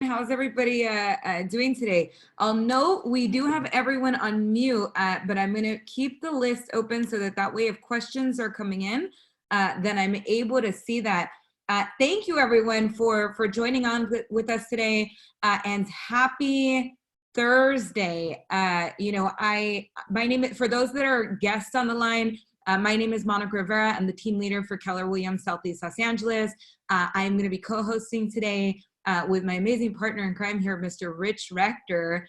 How's everybody doing today? I'll note we do have everyone on mute, but I'm going to keep the list open so that way if questions are coming in, then I'm able to see that. Thank you everyone for joining on with us today, and happy Thursday. My name is, for those that are guests on the line, my name is Monica Rivera. I'm the team leader for Keller Williams Southeast Los Angeles. I'm going to be co-hosting today with my amazing partner in crime here, Mr. Rich Rector.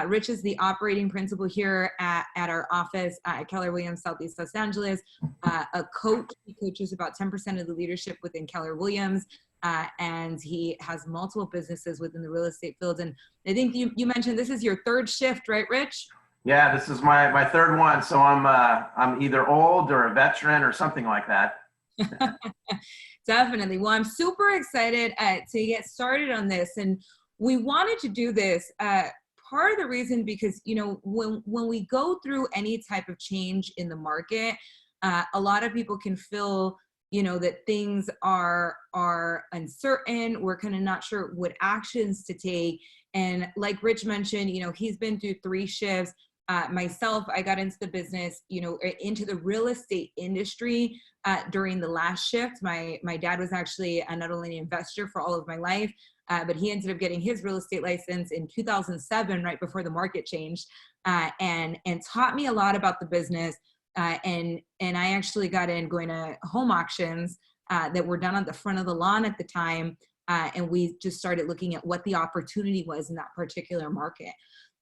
Rich is the operating principal here at our office at Keller Williams Southeast Los Angeles. A coach, he coaches about 10% of the leadership within Keller Williams, and he has multiple businesses within the real estate field. And I think you mentioned this is your third shift, right, Rich? Yeah, this is my third one. So I'm either old or a veteran or something like that. Definitely. Well, I'm super excited to get started on this. And we wanted to do this part of the reason because, when we go through any type of change in the market, a lot of people can feel, that things are uncertain. We're kind of not sure what actions to take. And like Rich mentioned, he's been through 3 shifts. Myself, I got into the business, into the real estate industry during the last shift. My dad was actually not only an investor for all of my life, but he ended up getting his real estate license in 2007, right before the market changed, and taught me a lot about the business. And I actually got in going to home auctions that were done on the front of the lawn at the time, and we just started looking at what the opportunity was in that particular market.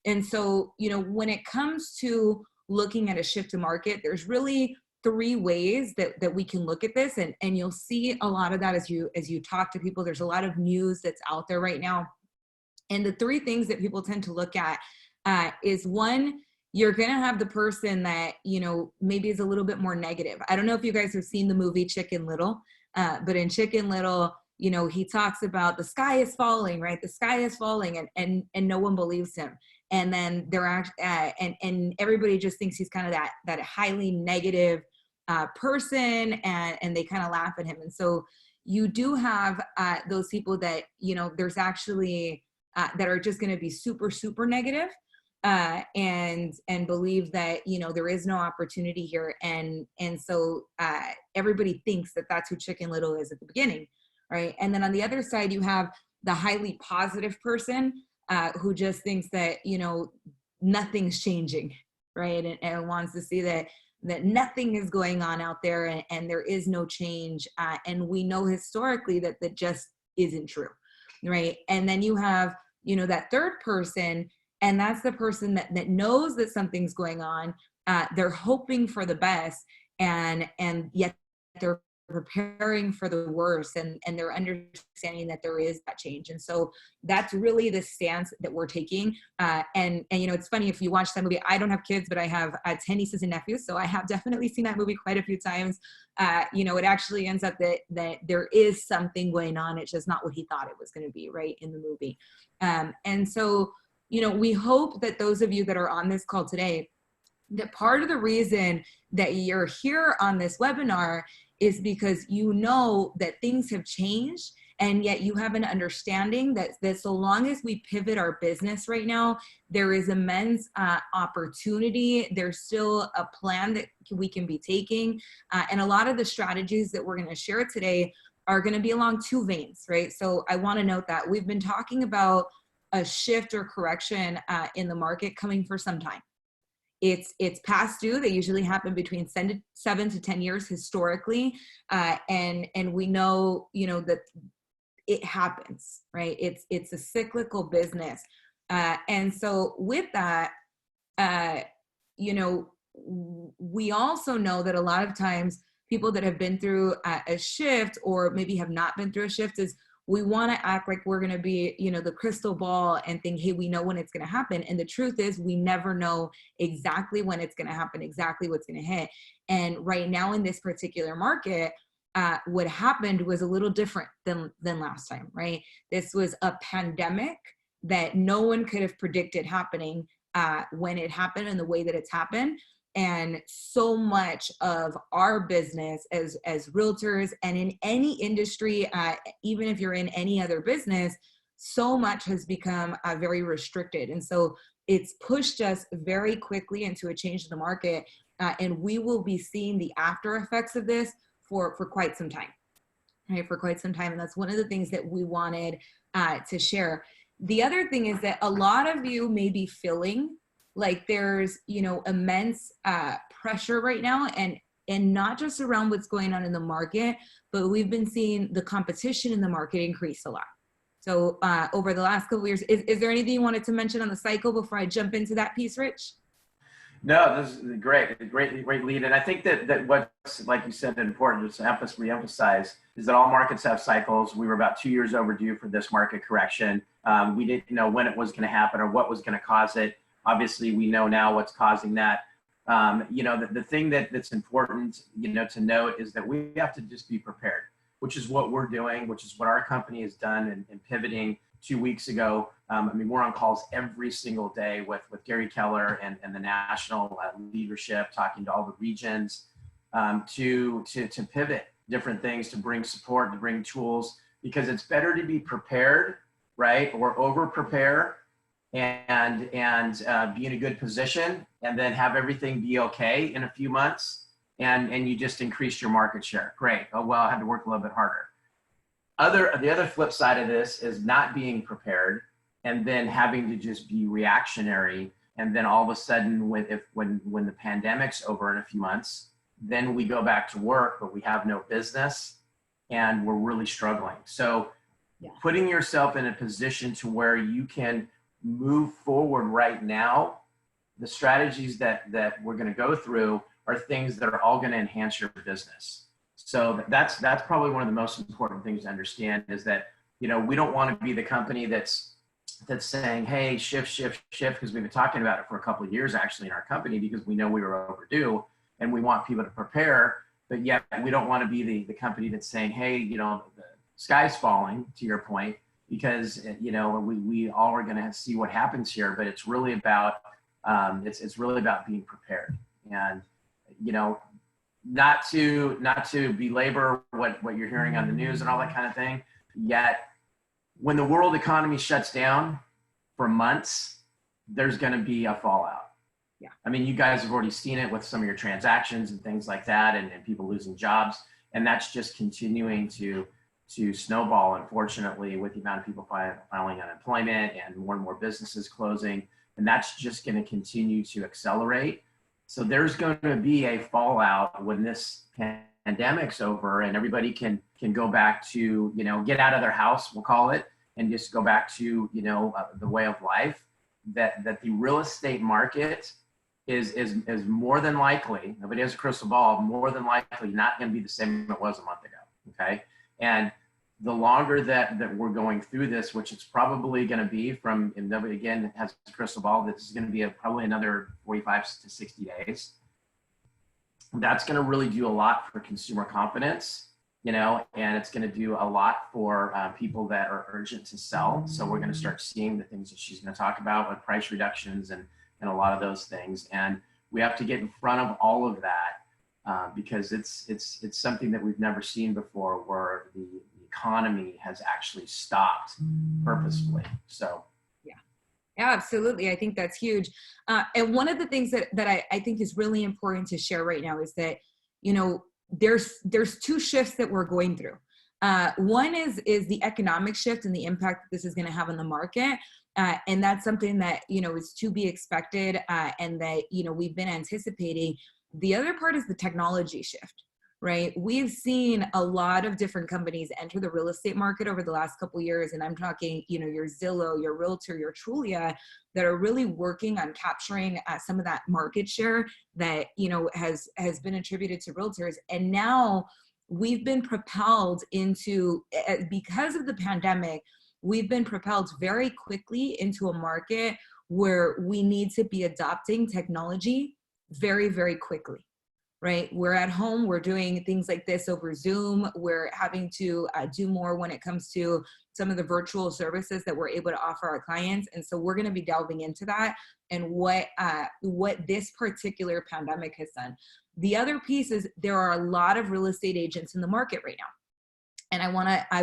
And so, when it comes to looking at a shift to market, there's really 3 ways that we can look at this. And you'll see a lot of that as you talk to people. There's a lot of news that's out there right now. And the 3 things that people tend to look at is, one, you're going to have the person that, maybe is a little bit more negative. I don't know if you guys have seen the movie Chicken Little, but in Chicken Little, he talks about the sky is falling, right? The sky is falling, and no one believes him. And then and everybody just thinks he's kind of that highly negative person, and they kind of laugh at him. And so you do have those people that, there's actually that are just going to be super, super negative, and believe that, there is no opportunity here. And so everybody thinks that that's who Chicken Little is at the beginning. Right. And then on the other side, you have the highly positive person who just thinks that, nothing's changing. Right. And wants to see that nothing is going on out there, and there is no change. And we know historically that just isn't true. Right. And then you have, that third person, and that's the person that knows that something's going on. They're hoping for the best, and yet they're preparing for the worst, and they're understanding that there is that change. And so that's really the stance that we're taking. And it's funny, if you watch that movie, I don't have kids, but I have 10 nieces and nephews, so I have definitely seen that movie quite a few times. It actually ends up that there is something going on. It's just not what he thought it was going to be, right, in the movie. And so, we hope that those of you that are on this call today, that part of the reason that you're here on this webinar is because that things have changed, and yet you have an understanding that so long as we pivot our business right now, there is immense opportunity. There's still a plan that we can be taking. And a lot of the strategies that we're going to share today are going to be along 2 veins, right? So I want to note that we've been talking about a shift or correction in the market coming for some time. It's past due. They usually happen between 7 to 10 years historically. And we know, that it happens, right? It's a cyclical business. And so with that, we also know that a lot of times people that have been through a shift, or maybe have not been through a shift, is we want to act like we're going to be, the crystal ball and think, hey, we know when it's going to happen. And the truth is, we never know exactly when it's going to happen, exactly what's going to hit. And right now in this particular market, what happened was a little different than last time, right? This was a pandemic that no one could have predicted happening when it happened in the way that it's happened. And so much of our business as realtors and in any industry, even if you're in any other business, so much has become very restricted. And so it's pushed us very quickly into a change in the market. And we will be seeing the after effects of this for quite some time, right? For quite some time. And that's one of the things that we wanted to share. The other thing is that a lot of you may be feeling like there's, immense pressure right now, and not just around what's going on in the market, but we've been seeing the competition in the market increase a lot. So over the last couple of years, is there anything you wanted to mention on the cycle before I jump into that piece, Rich? No, this is great lead. And I think that what's, like you said, important to reemphasize is that all markets have cycles. We were about 2 years overdue for this market correction. We didn't know when it was going to happen or what was going to cause it. Obviously, we know now what's causing that. The thing that's important, to note is that we have to just be prepared, which is what we're doing, which is what our company has done in pivoting 2 weeks ago. We're on calls every single day with Gary Keller and the national leadership, talking to all the regions to pivot different things, to bring support, to bring tools, because it's better to be prepared, right? Or over prepare and be in a good position and then have everything be okay in a few months and you just increase your market share. Great. Oh, well, I had to work a little bit harder. The other flip side of this is not being prepared and then having to just be reactionary. And then all of a sudden, when the pandemic's over in a few months, then we go back to work, but we have no business and we're really struggling. So putting yourself in a position to where you can move forward right now, the strategies that we're going to go through are things that are all going to enhance your business. So that's probably one of the most important things to understand is that, we don't want to be the company that's saying, hey, shift, because we've been talking about it for a couple of years actually in our company because we know we were overdue and we want people to prepare, but yet we don't want to be the company that's saying, hey, the sky's falling, to your point, because, we all are going to see what happens here, but it's really about, it's really about being prepared and, not to belabor what you're hearing on the news and all that kind of thing. Yet when the world economy shuts down for months, there's going to be a fallout. Yeah. You guys have already seen it with some of your transactions and things like that and people losing jobs. And that's just continuing to snowball, unfortunately, with the amount of people filing unemployment and more businesses closing. And that's just going to continue to accelerate. So there's going to be a fallout when this pandemic's over and everybody can go back to, get out of their house, we'll call it, and just go back to, the way of life, that the real estate market is more than likely, nobody has a crystal ball, more than likely not going to be the same it was a month ago. Okay. And the longer that we're going through this, which it's probably going to be from, and nobody again has a crystal ball, this is going to be probably another 45 to 60 days. That's going to really do a lot for consumer confidence, and it's going to do a lot for people that are urgent to sell. So we're going to start seeing the things that she's going to talk about with price reductions and a lot of those things. And we have to get in front of all of that because it's something that we've never seen before, where the economy has actually stopped purposefully. So yeah, absolutely. I think that's huge. And one of the things that I think is really important to share right now is that, there's two shifts that we're going through. One is the economic shift and the impact that this is going to have on the market. And that's something that, is to be expected and that, we've been anticipating. The other part is the technology shift. Right. We've seen a lot of different companies enter the real estate market over the last couple of years. And I'm talking, your Zillow, your Realtor, your Trulia, that are really working on capturing some of that market share that, has been attributed to realtors. And now we've been propelled into, because of the pandemic, we've been propelled very quickly into a market where we need to be adopting technology very, very quickly. Right? We're at home, we're doing things like this over Zoom. We're having to do more when it comes to some of the virtual services that we're able to offer our clients. And so we're going to be delving into that and what this particular pandemic has done. The other piece is there are a lot of real estate agents in the market right now. And I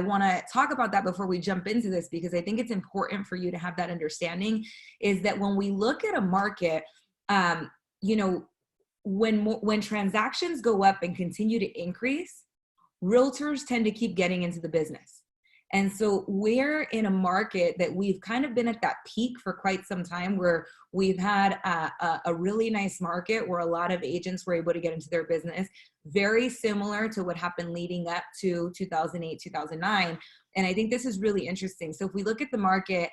wanna talk about that before we jump into this, because I think it's important for you to have that understanding, is that when we look at a market, you know, when transactions go up and continue to increase, realtors tend to keep getting into the business. And so we're in a market that we've kind of been at that peak for quite some time, where we've had a really nice market where a lot of agents were able to get into their business, very similar to what happened leading up to 2008, 2009. And I think this is really interesting. So if we look at the market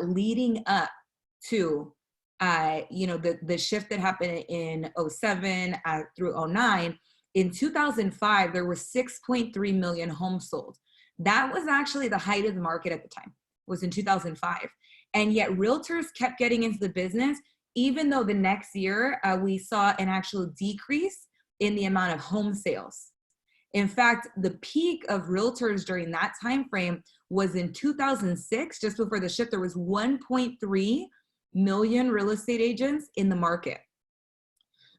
leading up to you know, the shift that happened in 07 through 09, in 2005, there were 6.3 million homes sold. That was actually the height of the market at the time, was in 2005. And yet realtors kept getting into the business, even though the next year we saw an actual decrease in the amount of home sales. In fact, the peak of realtors during that time frame was in 2006, just before the shift. There was 1.3 million real estate agents in the market.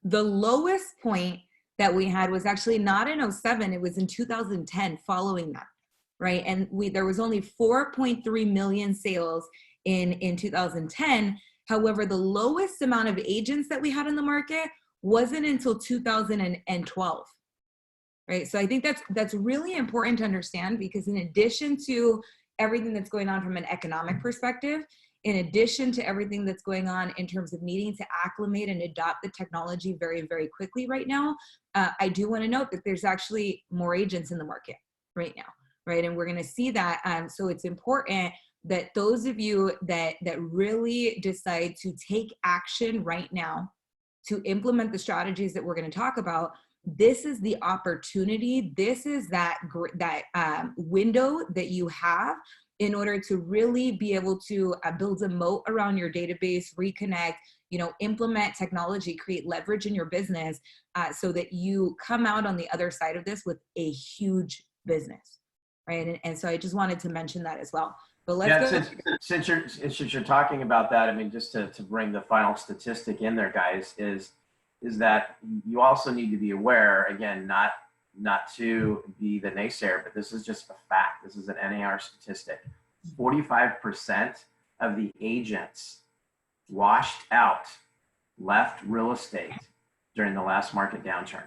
The lowest point that we had was actually not in 07, it was in 2010 following that, right? And there was only 4.3 million sales in 2010. However, the lowest amount of agents that we had in the market wasn't until 2012, right? So I think that's really important to understand, because in addition to everything that's going on from an economic perspective, in addition to everything that's going on in terms of needing to acclimate and adopt the technology very, very quickly right now, I do want to note that there's actually more agents in the market right now, right? And we're going to see that. So it's important that those of you that really decide to take action right now to implement the strategies that we're going to talk about, this is the opportunity. This is that window that you have in order to really be able to build a moat around your database, reconnect, you know, implement technology, create leverage in your business, so that you come out on the other side of this with a huge business, right? And so I just wanted to mention that as well. But let's go. Since you're talking about that, I mean, just to bring the final statistic in there, guys, is that you also need to be aware, again, not to be the naysayer, but this is just a fact. This is an NAR statistic. 45% of the agents washed out, left real estate during the last market downturn.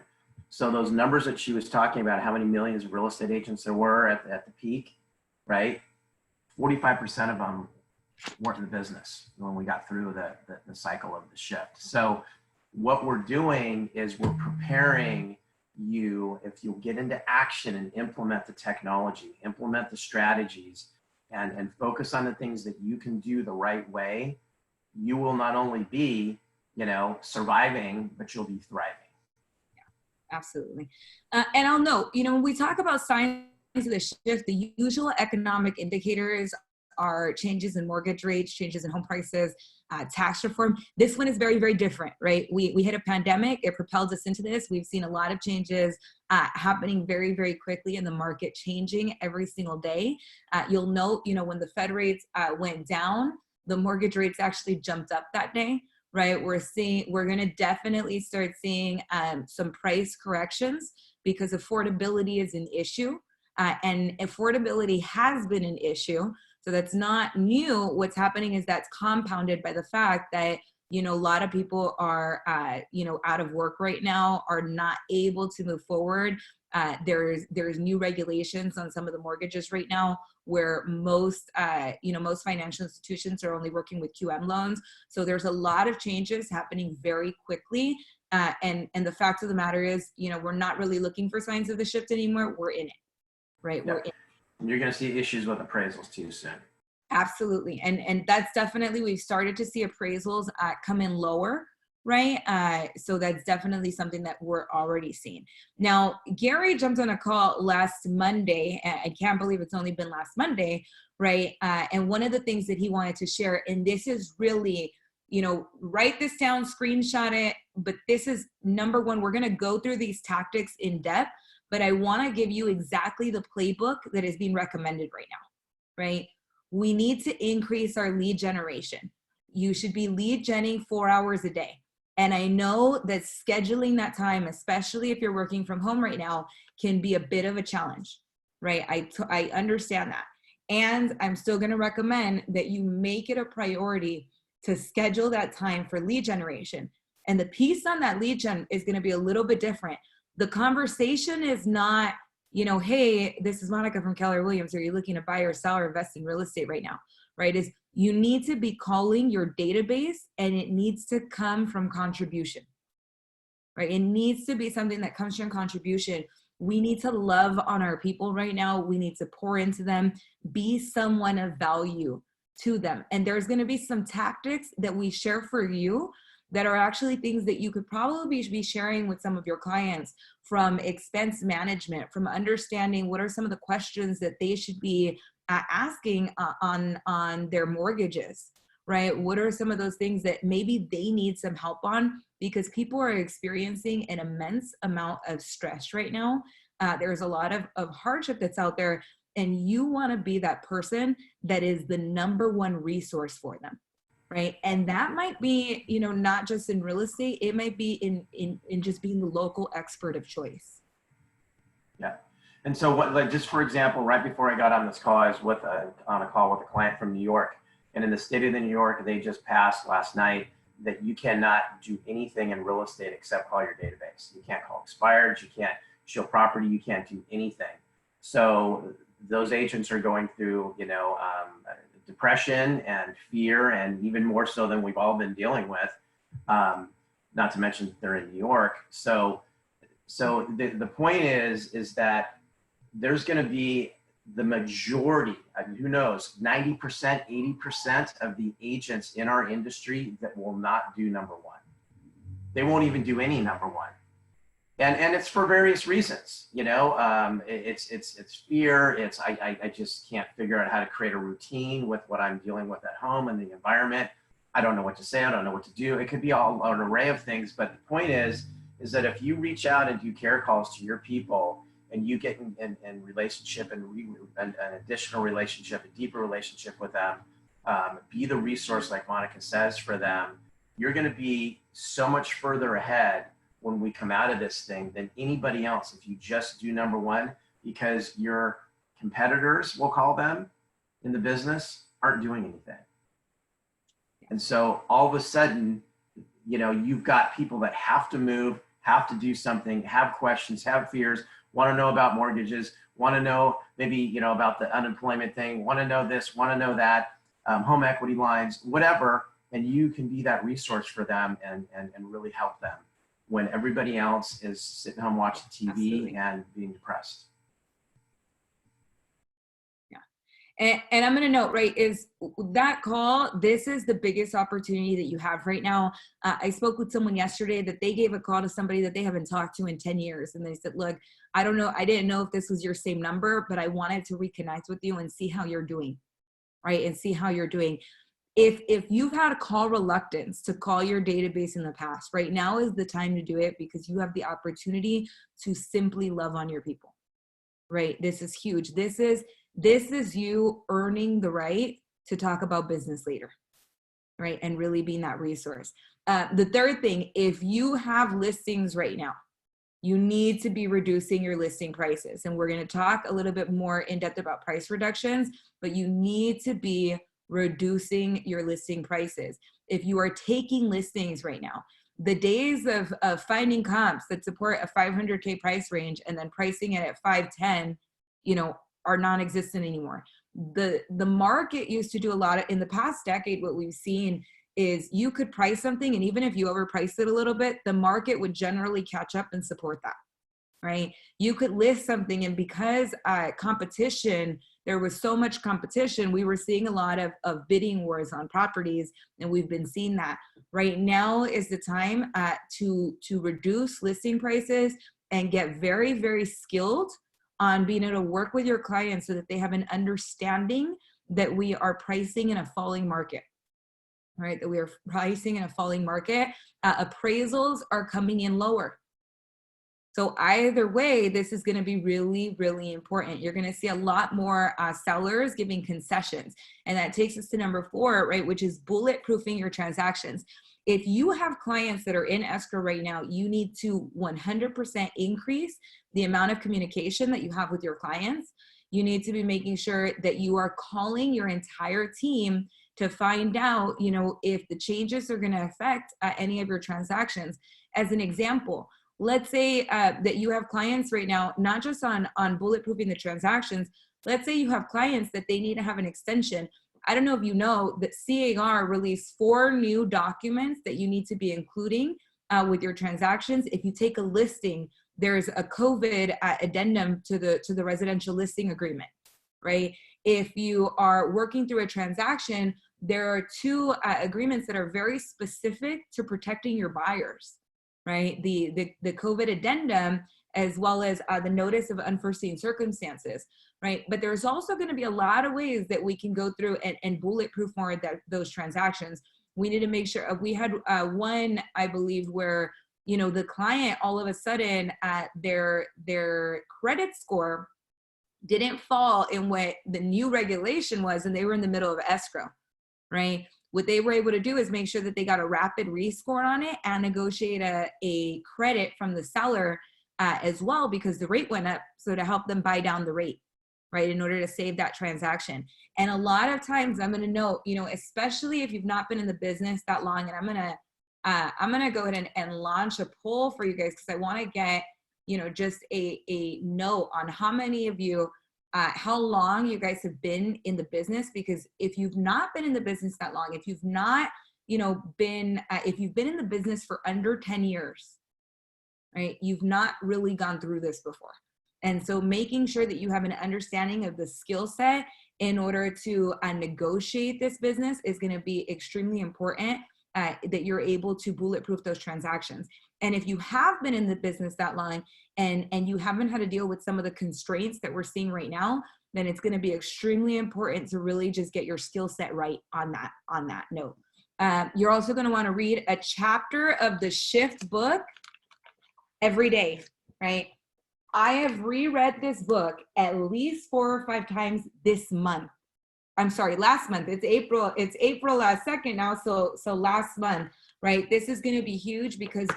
So those numbers that she was talking about, how many millions of real estate agents there were at the peak, right? 45% of them weren't in the business when we got through the cycle of the shift. So what we're doing is we're preparing you, if you'll get into action and implement the technology, implement the strategies, and focus on the things that you can do the right way, you will not only be, you know, surviving, but you'll be thriving. Yeah, absolutely. And I'll note, you know, when we talk about signs of the shift, the usual economic indicators are changes in mortgage rates, changes in home prices, tax reform. This one is very, very different, right? We hit a pandemic, it propelled us into this. We've seen a lot of changes happening very, very quickly in the market, changing every single day. You'll note, you know, when the Fed rates went down, the mortgage rates actually jumped up that day, right? We're going to definitely start seeing some price corrections, because affordability is an issue, and affordability has been an issue. So that's not new. What's happening is that's compounded by the fact that, you know, a lot of people are, you know, out of work right now, are not able to move forward. There's new regulations on some of the mortgages right now, where most, you know, most financial institutions are only working with QM loans. So there's a lot of changes happening very quickly. And the fact of the matter is, you know, we're not really looking for signs of the shift anymore. We're in it, right? Yep. We're in it. And you're going to see issues with appraisals too soon. Absolutely. And that's definitely, we've started to see appraisals come in lower, right? So that's definitely something that we're already seeing. Now, Gary jumped on a call last Monday. I can't believe it's only been last Monday, right? And one of the things that he wanted to share, and this is really, you know, write this down, screenshot it, but this is number one, we're going to go through these tactics in depth, but I want to give you exactly the playbook that is being recommended right now, right? We need to increase our lead generation. You should be lead genning 4 hours a day. And I know that scheduling that time, especially if you're working from home right now, can be a bit of a challenge. right? I understand that. And I'm still going to recommend that you make it a priority to schedule that time for lead generation. And the piece on that lead gen is going to be a little bit different. The conversation is not, hey, this is Monica from Keller Williams. Are you looking to buy or sell or invest in real estate right now? Right? Is you need to be calling your database, and it needs to come from contribution. Right? It needs to be something that comes from contribution. We need to love on our people right now. We need to pour into them, be someone of value to them. And there's going to be some tactics that we share for you that are actually things that you could probably be sharing with some of your clients, from expense management, from understanding what are some of the questions that they should be asking on their mortgages, right? What are some of those things that maybe they need some help on, because people are experiencing an immense amount of stress right now. There's a lot of hardship that's out there, and you want to be that person that is the number one resource for them, right? And that might be, not just in real estate, it might be in just being the local expert of choice. Yeah. And so just for example, right before I got on this call, I was on a call with a client from New York. And in the state of New York, they just passed last night that you cannot do anything in real estate except call your database. You can't call expireds, you can't show property, you can't do anything. So those agents are going through, depression and fear, and even more so than we've all been dealing with. Not to mention they're in New York. So the point is that there's going to be the majority, who knows, 90%, 80% of the agents in our industry that will not do number one. They won't even do any number one. And it's for various reasons, it's fear. It's, I just can't figure out how to create a routine with what I'm dealing with at home and the environment. I don't know what to say. I don't know what to do. It could be all an array of things. But the point is that if you reach out and do care calls to your people, and you get in relationship and an additional relationship, a deeper relationship with them, be the resource like Monica says for them, you're going to be so much further ahead when we come out of this thing than anybody else if you just do number one, because your competitors, we'll call them, in the business aren't doing anything. And so all of a sudden, you've got people that have to move, have to do something, have questions, have fears, want to know about mortgages, want to know maybe, about the unemployment thing, want to know this, want to know that, home equity lines, whatever. And you can be that resource for them and really help them when everybody else is sitting home watching TV. Absolutely. And being depressed. Yeah. And I'm going to note, right, is that call, this is the biggest opportunity that you have right now. I spoke with someone yesterday that they gave a call to somebody that they haven't talked to in 10 years. And they said, look, I don't know, I didn't know if this was your same number, but I wanted to reconnect with you and see how you're doing, right? And see how you're doing. If you've had a call reluctance to call your database in the past, right now is the time to do it, because you have the opportunity to simply love on your people, right? This is huge. This is you earning the right to talk about business later, right? And really being that resource. The third thing, if you have listings right now, you need to be reducing your listing prices. And we're going to talk a little bit more in depth about price reductions, but you need to be reducing your listing prices. If you are taking listings right now, the days of finding comps that support a 500K price range and then pricing it at 510, are non-existent anymore. The market used to do a lot of, in the past decade, what we've seen is you could price something, and even if you overpriced it a little bit, the market would generally catch up and support that, right? You could list something, and because competition, there was so much competition, we were seeing a lot of bidding wars on properties, and we've been seeing that. Right now is the time to reduce listing prices and get very, very skilled on being able to work with your clients so that they have an understanding that we are pricing in a falling market, right? That we are pricing in a falling market. Appraisals are coming in lower. So either way, this is going to be really, really important. You're going to see a lot more sellers giving concessions. And that takes us to number 4, right? Which is bulletproofing your transactions. If you have clients that are in escrow right now, you need to 100% increase the amount of communication that you have with your clients. You need to be making sure that you are calling your entire team to find out, if the changes are going to affect any of your transactions. As an example, let's say that you have clients right now, not just on bulletproofing the transactions. Let's say you have clients that they need to have an extension. I don't know if you know that CAR released 4 new documents that you need to be including with your transactions. If you take a listing, there's a COVID addendum to the residential listing agreement, right? If you are working through a transaction, there are 2 agreements that are very specific to protecting your buyers, right? The COVID addendum, as well as the notice of unforeseen circumstances, right? But there's also going to be a lot of ways that we can go through and bulletproof more those transactions. We need to make sure. We had one, I believe, where the client all of a sudden their credit score didn't fall in what the new regulation was, and they were in the middle of escrow, right? What they were able to do is make sure that they got a rapid rescore on it and negotiate a credit from the seller as well, because the rate went up, so to help them buy down the rate, right, in order to save that transaction. And a lot of times I'm going to note, especially if you've not been in the business that long, and I'm going to go ahead and launch a poll for you guys, because I want to get, just a note on how many of you, how long you guys have been in the business. Because if you've not been in the business that long, if you've not, if you've been in the business for under 10 years, right, you've not really gone through this before. And so making sure that you have an understanding of the skill set in order to negotiate this business is going to be extremely important, that you're able to bulletproof those transactions. And if you have been in the business that long and you haven't had to deal with some of the constraints that we're seeing right now, then it's going to be extremely important to really just get your skill set right on that note. You're also going to want to read a chapter of the Shift book every day, right? I have reread this book at least 4 or 5 times this month. I'm sorry, last month. It's April 2nd now, so last month, right? This is going to be huge because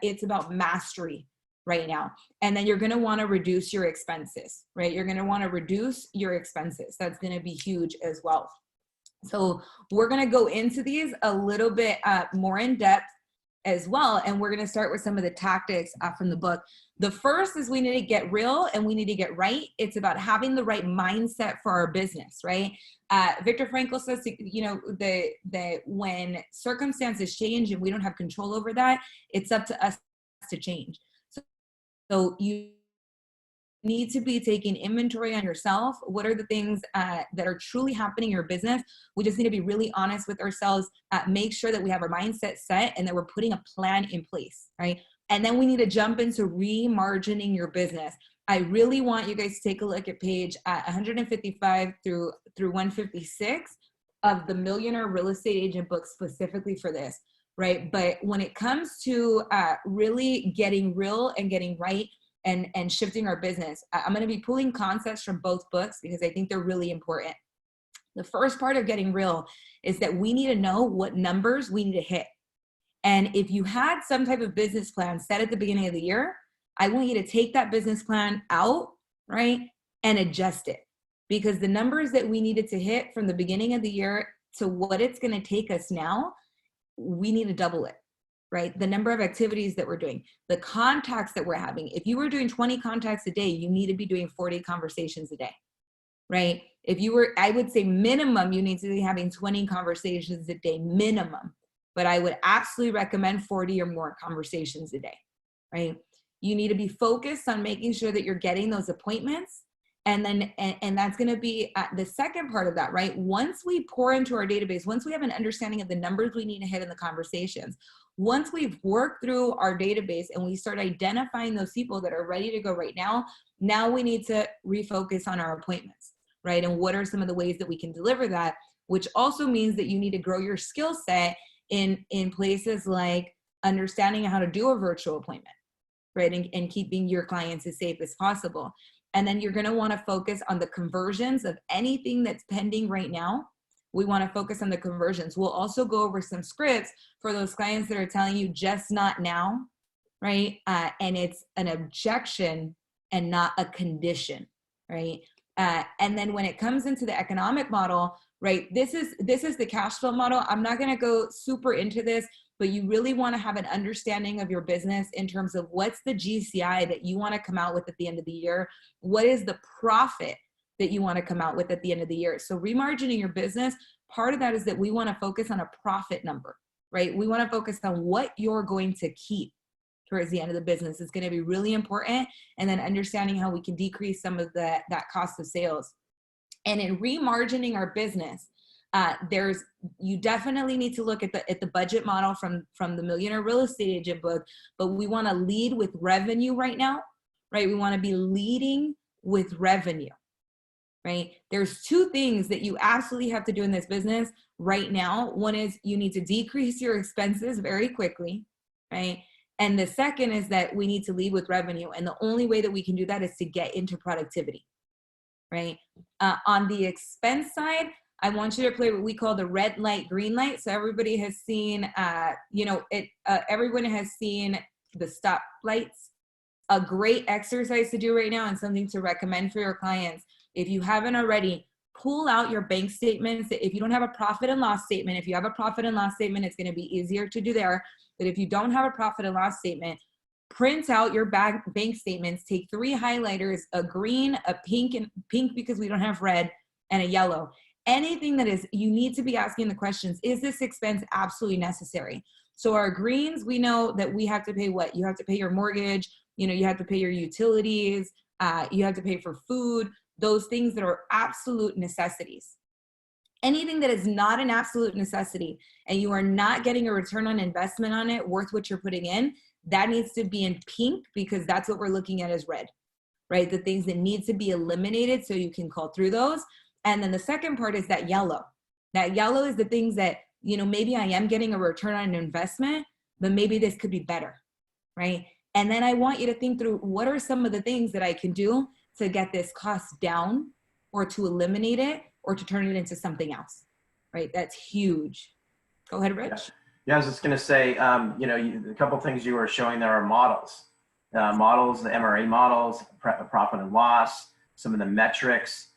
it's about mastery right now. And then you're going to want to reduce your expenses, right? You're going to want to reduce your expenses. That's going to be huge as well. So we're going to go into these a little bit more in depth as well. And we're going to start with some of the tactics from the book. The first is we need to get real and we need to get right. It's about having the right mindset for our business, right? Viktor Frankl says, that when circumstances change and we don't have control over that, it's up to us to change. So you need to be taking inventory on yourself. What are the things that are truly happening in your business? We just need to be really honest with ourselves, make sure that we have our mindset set and that we're putting a plan in place, right? And then we need to jump into remargining your business. I really want you guys to take a look at page 155 through 156 of the Millionaire Real Estate Agent book specifically for this, right? But when it comes to really getting real and getting right and shifting our business, I'm going to be pulling concepts from both books because I think they're really important. The first part of getting real is that we need to know what numbers we need to hit. And if you had some type of business plan set at the beginning of the year, I want you to take that business plan out, right, and adjust it. Because the numbers that we needed to hit from the beginning of the year to what it's going to take us now, we need to double it, right? The number of activities that we're doing, the contacts that we're having. If you were doing 20 contacts a day, you need to be doing 40 conversations a day, right? If you were, I would say minimum, you need to be having 20 conversations a day, minimum. But I would absolutely recommend 40 or more conversations a day, right? You need to be focused on making sure that you're getting those appointments. And then, and that's going to be the second part of that, right? Once we pour into our database, once we have an understanding of the numbers we need to hit in the conversations, once we've worked through our database and we start identifying those people that are ready to go right now, now we need to refocus on our appointments, right? And what are some of the ways that we can deliver that, which also means that you need to grow your skill set in places like understanding how to do a virtual appointment, right? And keeping your clients as safe as possible. And then you're going to want to focus on the conversions of anything that's pending right now, We want to focus on the conversions. We'll also go over some scripts for those clients that are telling you just not now, right? And it's an objection and not a condition, right? And then when it comes into the economic model, right, this is the cash flow model. I'm not going to go super into this, but you really want to have an understanding of your business in terms of what's the GCI that you want to come out with at the end of the year. What is the profit that you want to come out with at the end of the year? So remargining your business, part of that is that we want to focus on a profit number, right? We want to focus on what you're going to keep towards the end of the business. Is going to be really important. And then understanding how we can decrease some of that cost of sales. And in remargining our business, you definitely need to look at the budget model from the Millionaire Real Estate Agent book, but we want to lead with revenue right now, right? We want to be leading with revenue, right? There's two things that you absolutely have to do in this business right now. One is you need to decrease your expenses very quickly, right? And the second is that we need to lead with revenue. And the only way that we can do that is to get into productivity, right? On the expense side, I want you to play what we call the red light, green light. So everybody has seen, everyone has seen the stop lights. A great exercise to do right now and something to recommend for your clients. If you haven't already, pull out your bank statements. If you don't have a profit and loss statement, if you have a profit and loss statement, it's going to be easier to do there. But if you don't have a profit and loss statement, print out your bank statements, take 3 highlighters, a green, a pink, and pink because we don't have red, and a yellow. Anything that is, you need to be asking the questions, is this expense absolutely necessary? So our greens, we know that we have to pay what? You have to pay your mortgage, you have to pay your utilities, you have to pay for food, those things that are absolute necessities. Anything that is not an absolute necessity and you are not getting a return on investment on it worth what you're putting in, that needs to be in pink because that's what we're looking at as red, right? The things that need to be eliminated so you can call through those. And then the second part is that yellow. That yellow is the things that, maybe I am getting a return on an investment, but maybe this could be better, right? And then I want you to think through what are some of the things that I can do to get this cost down or to eliminate it or to turn it into something else, right? That's huge. Go ahead, Rich. Yeah, I was just going to say, a couple of things you were showing there are models. Models, the MRA models, profit and loss, some of the metrics.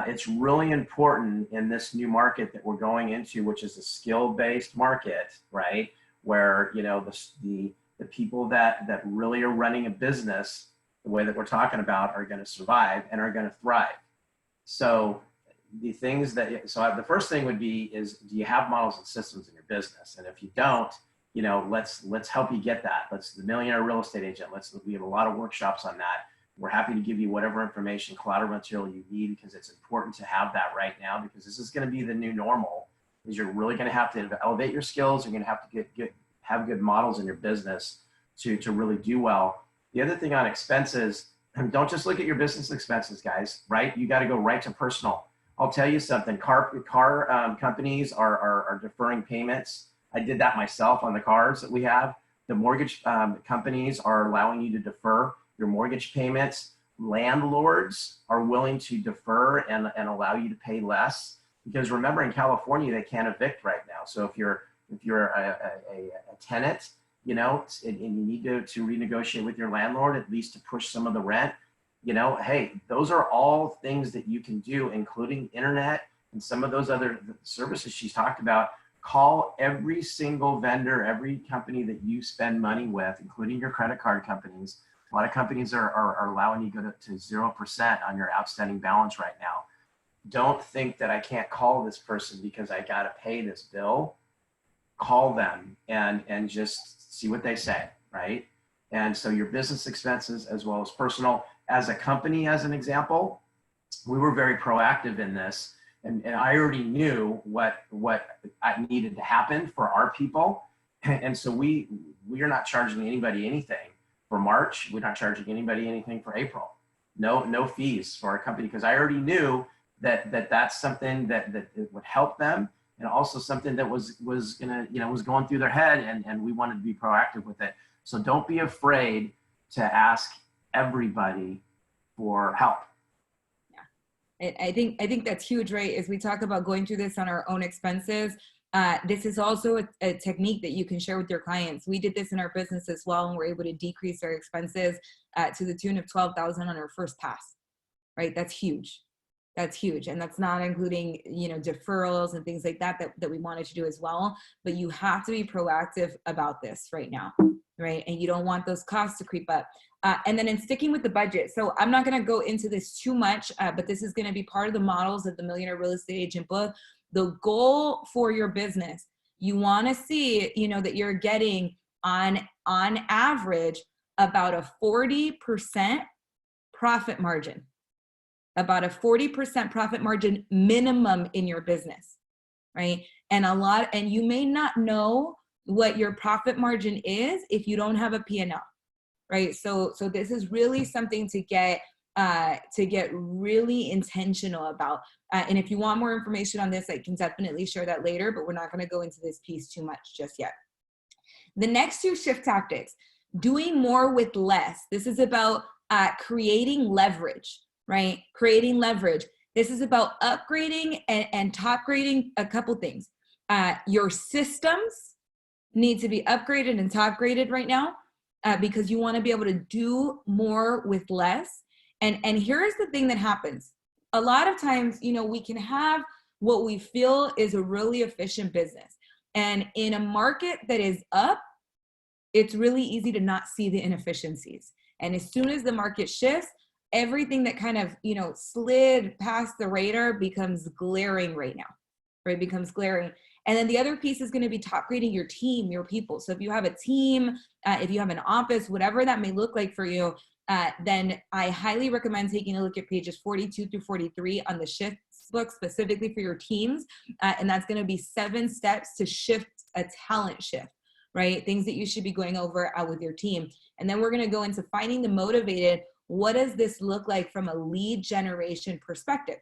It's really important in this new market that we're going into, which is a skill-based market, right? Where, the people that really are running a business the way that we're talking about are going to survive and are going to thrive. So the first thing would be is, do you have models and systems in your business? And if you don't, let's help you get that. The Millionaire Real Estate Agent, we have a lot of workshops on that. We're happy to give you whatever information, collateral material you need, because it's important to have that right now, because this is going to be the new normal. Is you're really going to have to elevate your skills. You're going to have to have good models in your business to really do well. The other thing on expenses, don't just look at your business expenses, guys, right? You got to go right to personal. I'll tell you something, car companies are deferring payments. I did that myself on the cars that we have. The mortgage companies are allowing you to defer your mortgage payments. Landlords are willing to defer and allow you to pay less, because remember, in California, they can't evict right now. So if you're a tenant, and you need to renegotiate with your landlord, at least to push some of the rent, hey, those are all things that you can do, including internet and some of those other services she's talked about. Call every single vendor, every company that you spend money with, including your credit card companies. A lot of companies are allowing you to go to 0% on your outstanding balance right now. Don't think that I can't call this person because I got to pay this bill. Call them and just see what they say, right? And so your business expenses as well as personal. As a company, as an example, we were very proactive in this, and I already knew what I needed to happen for our people, and so we are not charging anybody anything for March. We're not charging anybody anything for April. No fees for our company, because I already knew that's something that would help them, and also something that was going through their head, and we wanted to be proactive with it. So don't be afraid to ask everybody for help. I think that's huge, right? As we talk about going through this on our own expenses, this is also a technique that you can share with your clients. We did this in our business as well, and we're able to decrease our expenses to the tune of $12,000 on our first pass, right? That's huge. That's huge. And that's not including, deferrals and things like that we wanted to do as well. But you have to be proactive about this right now, right? And you don't want those costs to creep up. And then in sticking with the budget. So I'm not going to go into this too much, but this is going to be part of the models of the Millionaire Real Estate Agent book. The goal for your business, you want to see, that you're getting on average about a 40% profit margin. About a 40% profit margin minimum in your business, right? And you may not know what your profit margin is if you don't have a P&L, right? So this is really something to get really intentional about. And if you want more information on this, I can definitely share that later, but we're not going to go into this piece too much just yet. The next two shift tactics, doing more with less. This is about creating leverage. Right? Creating leverage. This is about upgrading and top grading a couple things. Your systems need to be upgraded and top graded right now because you want to be able to do more with less. And here's the thing that happens. A lot of times, we can have what we feel is a really efficient business. And in a market that is up, it's really easy to not see the inefficiencies. And as soon as the market shifts, everything that kind of, slid past the radar becomes glaring right now, right? Becomes glaring. And then the other piece is going to be top grading your team, your people. So if you have a team, if you have an office, whatever that may look like for you, then I highly recommend taking a look at pages 42 through 43 on the shifts book specifically for your teams. And that's going to be 7 steps to shift a talent shift, right? Things that you should be going over with your team. And then we're going to go into finding the motivated. What does this look like from a lead generation perspective?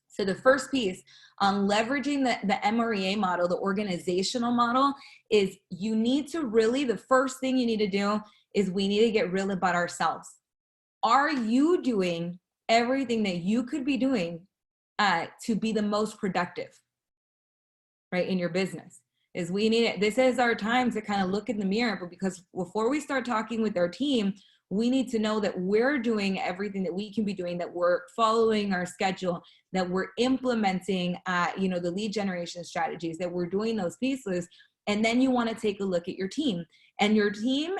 So the first piece on leveraging the MREA model, the organizational model, is you need to really, the first thing you need to do is we need to get real about ourselves. Are you doing everything that you could be doing to be the most productive, right, in your business? This is our time to kind of look in the mirror, but because before we start talking with our team, we need to know that we're doing everything that we can be doing, that we're following our schedule, that we're implementing, the lead generation strategies, that we're doing those pieces. And then you want to take a look at your team and your team.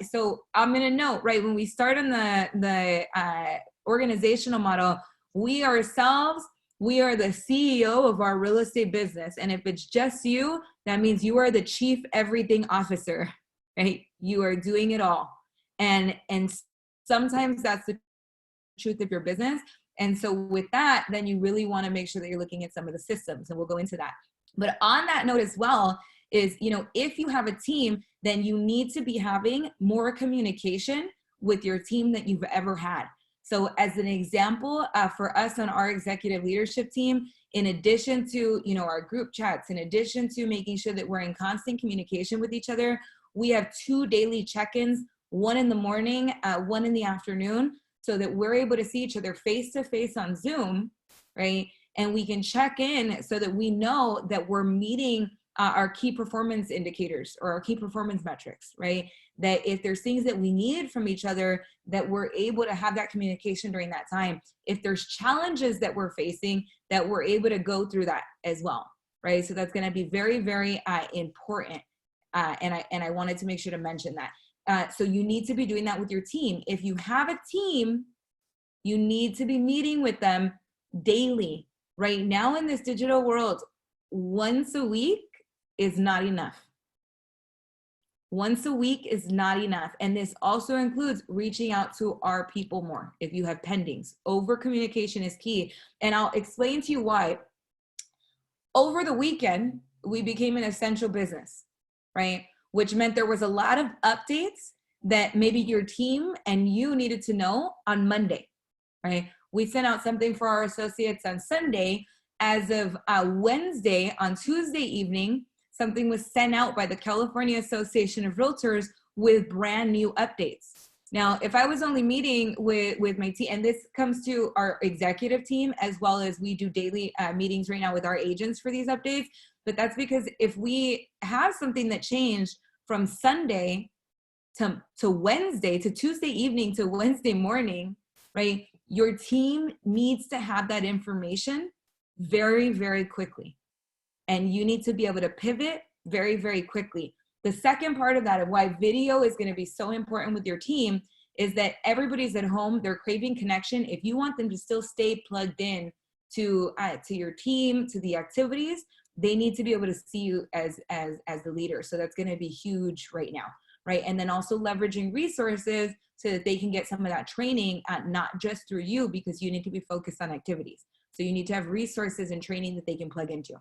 So I'm going to note, right, when we start on the organizational model, we ourselves, we are the CEO of our real estate business. And if it's just you, that means you are the chief everything officer, right? You are doing it all. And sometimes that's the truth of your business. And so with that, then you really want to make sure that you're looking at some of the systems, and we'll go into that. But on that note as well is, if you have a team, then you need to be having more communication with your team than you've ever had. So as an example, for us on our executive leadership team, in addition to, our group chats, in addition to making sure that we're in constant communication with each other, we have 2 daily check-ins, one in the morning, one in the afternoon, so that we're able to see each other face to face on Zoom, right? And we can check in so that we know that we're meeting our key performance indicators or our key performance metrics, right? That if there's things that we need from each other, that we're able to have that communication during that time. If there's challenges that we're facing, that we're able to go through that as well, right? So that's going to be very, very important. And I wanted to make sure to mention that. So you need to be doing that with your team. If you have a team, you need to be meeting with them daily. Right now in this digital world, once a week is not enough. Once a week is not enough. And this also includes reaching out to our people more. If you have pendings, over communication is key. And I'll explain to you why. Over the weekend, we became an essential business, right? Which meant there was a lot of updates that maybe your team and you needed to know on Monday, right? We sent out something for our associates on Sunday. As of Wednesday, on Tuesday evening, something was sent out by the California Association of Realtors with brand new updates, Now, if I was only meeting with my team, and this comes to our executive team, as well as we do daily meetings right now with our agents for these updates, but that's because if we have something that changed from Sunday to Wednesday, to Tuesday evening to Wednesday morning, right? Your team needs to have that information very, very quickly. And you need to be able to pivot very, very quickly. The second part of that, of why video is going to be so important with your team, is that everybody's at home, they're craving connection. If you want them to still stay plugged in to your team, to the activities, they need to be able to see you as the leader. So that's going to be huge right now, right? And then also leveraging resources so that they can get some of that training, not just through you, because you need to be focused on activities. So you need to have resources and training that they can plug into.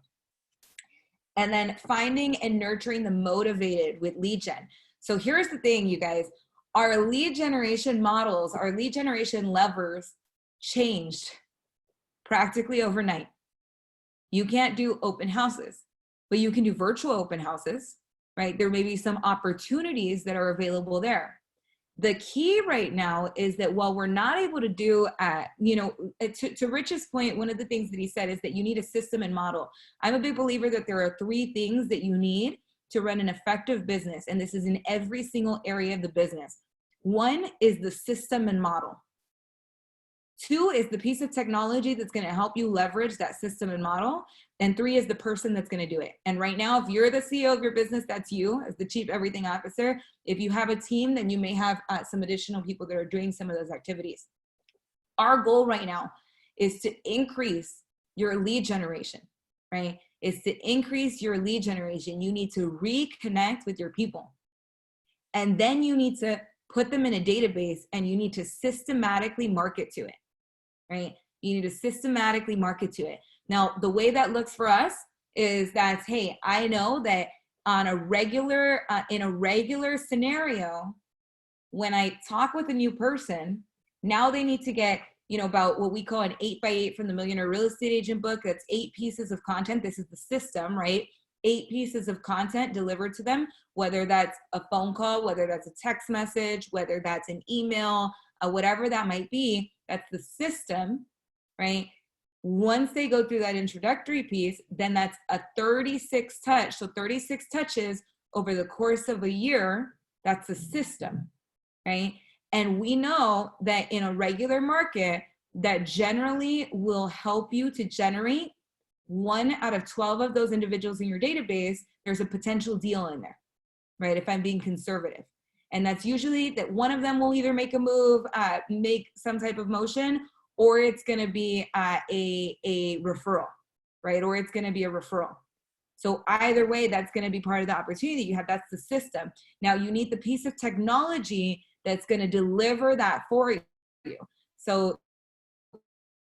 And then finding and nurturing the motivated with lead gen. So here's the thing, you guys, our lead generation models, our lead generation levers changed practically overnight. You can't do open houses, but you can do virtual open houses, right? There may be some opportunities that are available there. The key right now is that while we're not able to do, to Rich's point, one of the things that he said is that you need a system and model. I'm a big believer that there are 3 things that you need to run an effective business, and this is in every single area of the business. 1 is the system and model. 2 is the piece of technology that's going to help you leverage that system and model. And 3 is the person that's going to do it. And right now, if you're the CEO of your business, that's you as the chief everything officer. If you have a team, then you may have some additional people that are doing some of those activities. Our goal right now is to increase your lead generation, right? Is to increase your lead generation. You need to reconnect with your people. And then you need to put them in a database, and you need to systematically market to it. Right? You need to systematically market to it. Now, the way that looks for us is that, hey, I know that on a regular, in a regular scenario, when I talk with a new person, now they need to get, about what we call an 8x8 from the Millionaire Real Estate Agent book. That's 8 pieces of content. This is the system, right? 8 pieces of content delivered to them, whether that's a phone call, whether that's a text message, whether that's an email, whatever that might be. That's the system, right? Once they go through that introductory piece, then that's a 36 touch. So 36 touches over the course of a year, that's a system, right? And we know that in a regular market, that generally will help you to generate 1 out of 12 of those individuals in your database. There's a potential deal in there, right? If I'm being conservative. And that's usually that one of them will either make a move, make some type of motion, or it's going to be a referral, right? Or it's going to be a referral. So either way, that's going to be part of the opportunity you have. That's the system. Now you need the piece of technology that's going to deliver that for you. So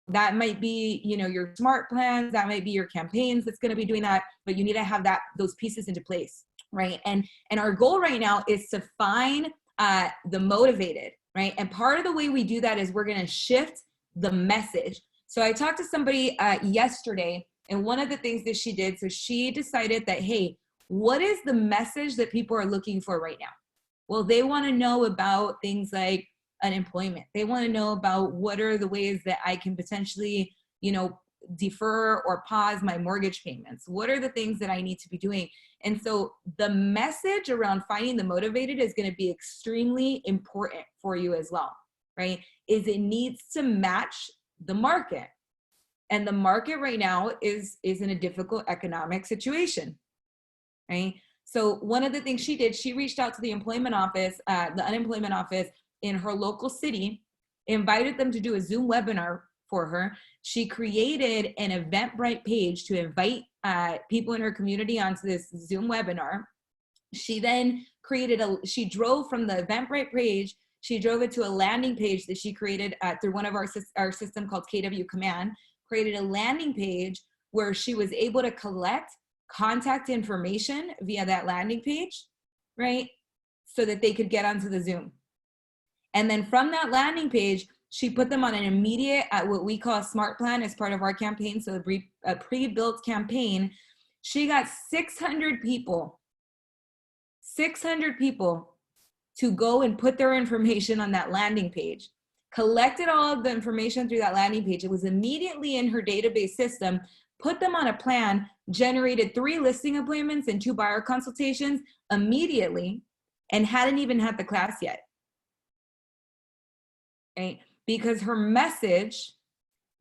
that might be, your smart plans, that might be your campaigns that's going to be doing that, but you need to have those pieces into place. Right. And our goal right now is to find the motivated, right? And part of the way we do that is we're going to shift the message. So I talked to somebody yesterday, and one of the things that she did, so she decided that, hey, what is the message that people are looking for right now? Well, they want to know about things like unemployment. They want to know about what are the ways that I can potentially, defer or pause my mortgage payments. What are the things that I need to be doing? And so the message around finding the motivated is going to be extremely important for you as well, right? Is it needs to match the market. And the market right now is in a difficult economic situation, right? So one of the things she did, she reached out to the employment office, the unemployment office in her local city, invited them to do a Zoom webinar for her. She created an Eventbrite page to invite people in her community onto this Zoom webinar. She then she drove from the Eventbrite page, she drove it to a landing page that she created through one of our system called KW Command, created a landing page where she was able to collect contact information via that landing page, right? So that they could get onto the Zoom. And then from that landing page, she put them on an immediate, what we call a smart plan as part of our campaign. So a pre-built campaign. She got 600 people to go and put their information on that landing page, collected all of the information through that landing page. It was immediately in her database system, put them on a plan, generated 3 listing appointments and 2 buyer consultations immediately, and hadn't even had the class yet. Right? Because her message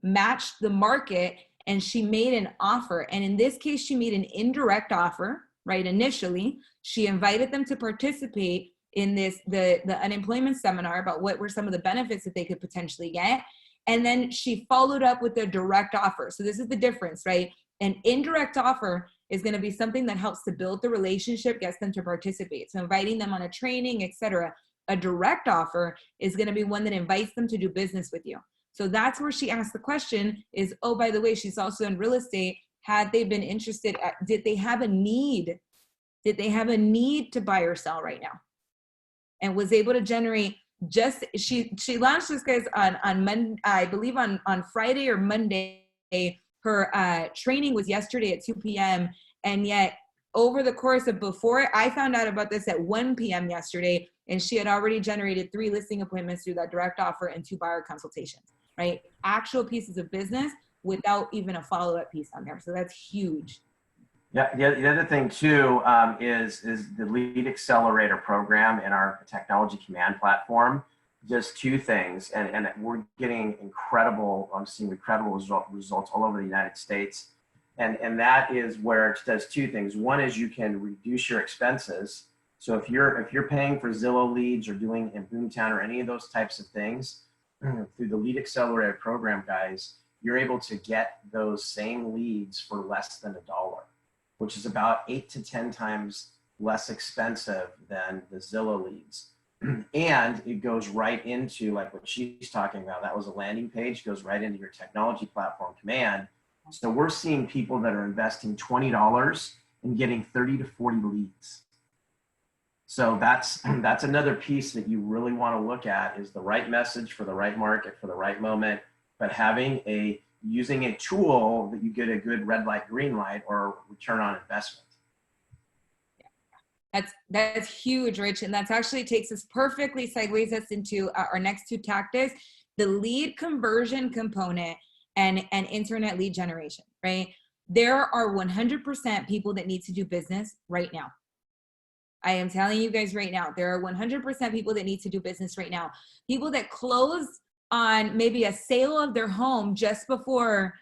matched the market and she made an offer. And in this case, she made an indirect offer, right? Initially, she invited them to participate in this, the unemployment seminar about what were some of the benefits that they could potentially get. And then she followed up with a direct offer. So this is the difference, right? An indirect offer is going to be something that helps to build the relationship, gets them to participate. So inviting them on a training, etc. A direct offer is going to be one that invites them to do business with you. So that's where she asked the question is, oh, by the way, she's also in real estate. Had they been interested, did they have a need? Did they have a need to buy or sell right now? And was able to generate just, she launched this, guys, on Monday, I believe on Friday or Monday. Her training was yesterday at 2 p.m. And yet over the course of before, I found out about this at 1 p.m. yesterday, and she had already generated 3 listing appointments through that direct offer and 2 buyer consultations, right? Actual pieces of business without even a follow-up piece on there. So that's huge. Yeah, the other thing too is the Lead Accelerator program in our technology command platform. Just 2 things, and we're getting incredible, I'm seeing incredible results all over the United States. And that is where it does 2 things. One is you can reduce your expenses. So if you're paying for Zillow leads or doing in Boomtown or any of those types of things, through the Lead Accelerator program, guys, you're able to get those same leads for less than $1, which is about 8 to 10 times less expensive than the Zillow leads. And it goes right into, like what she's talking about, that was a landing page, goes right into your technology platform command. So we're seeing people that are investing $20 and getting 30 to 40 leads. So that's another piece that you really want to look at, is the right message for the right market for the right moment, but using a tool that you get a good red light, green light, or return on investment. That's huge, Rich. And that's actually takes us perfectly, segues us into our next 2 tactics, the lead conversion component and internet lead generation, right? There are 100% people that need to do business right now. I am telling you guys right now, there are 100% people that need to do business right now. People that close on maybe a sale of their home just before,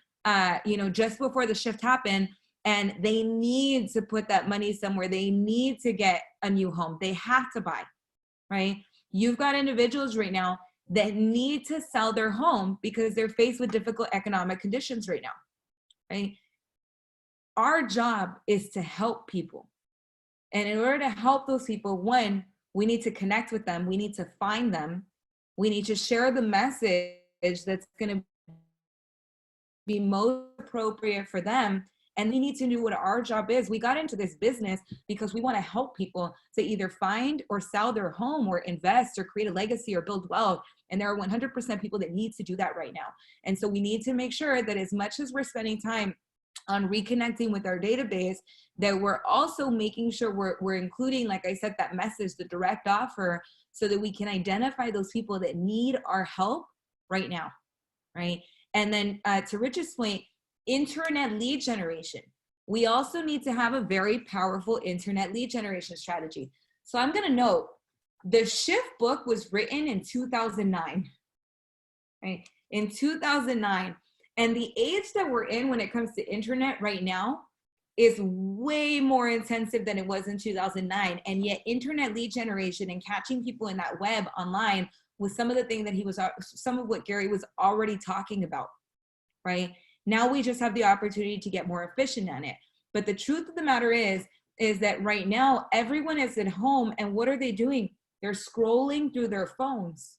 just before the shift happened, and they need to put that money somewhere. They need to get a new home. They have to buy, right? You've got individuals right now that need to sell their home because they're faced with difficult economic conditions right now, right? Our job is to help people. And in order to help those people, 1, we need to connect with them. We need to find them. We need to share the message that's going to be most appropriate for them. And we need to know what our job is. We got into this business because we want to help people to either find or sell their home or invest or create a legacy or build wealth. And there are 100% people that need to do that right now. And so we need to make sure that as much as we're spending time on reconnecting with our database, that we're also making sure we're including, like I said, that message, the direct offer, so that we can identify those people that need our help right now, right? And then to Rich's point, internet lead generation. We also need to have a very powerful internet lead generation strategy. So I'm going to note, the Shift book was written in 2009, right? In 2009. And the age that we're in when it comes to internet right now is way more intensive than it was in 2009. And yet internet lead generation and catching people in that web online was some of the things that some of what Gary was already talking about, right? Now we just have the opportunity to get more efficient on it. But the truth of the matter is that right now everyone is at home, and what are they doing? They're scrolling through their phones,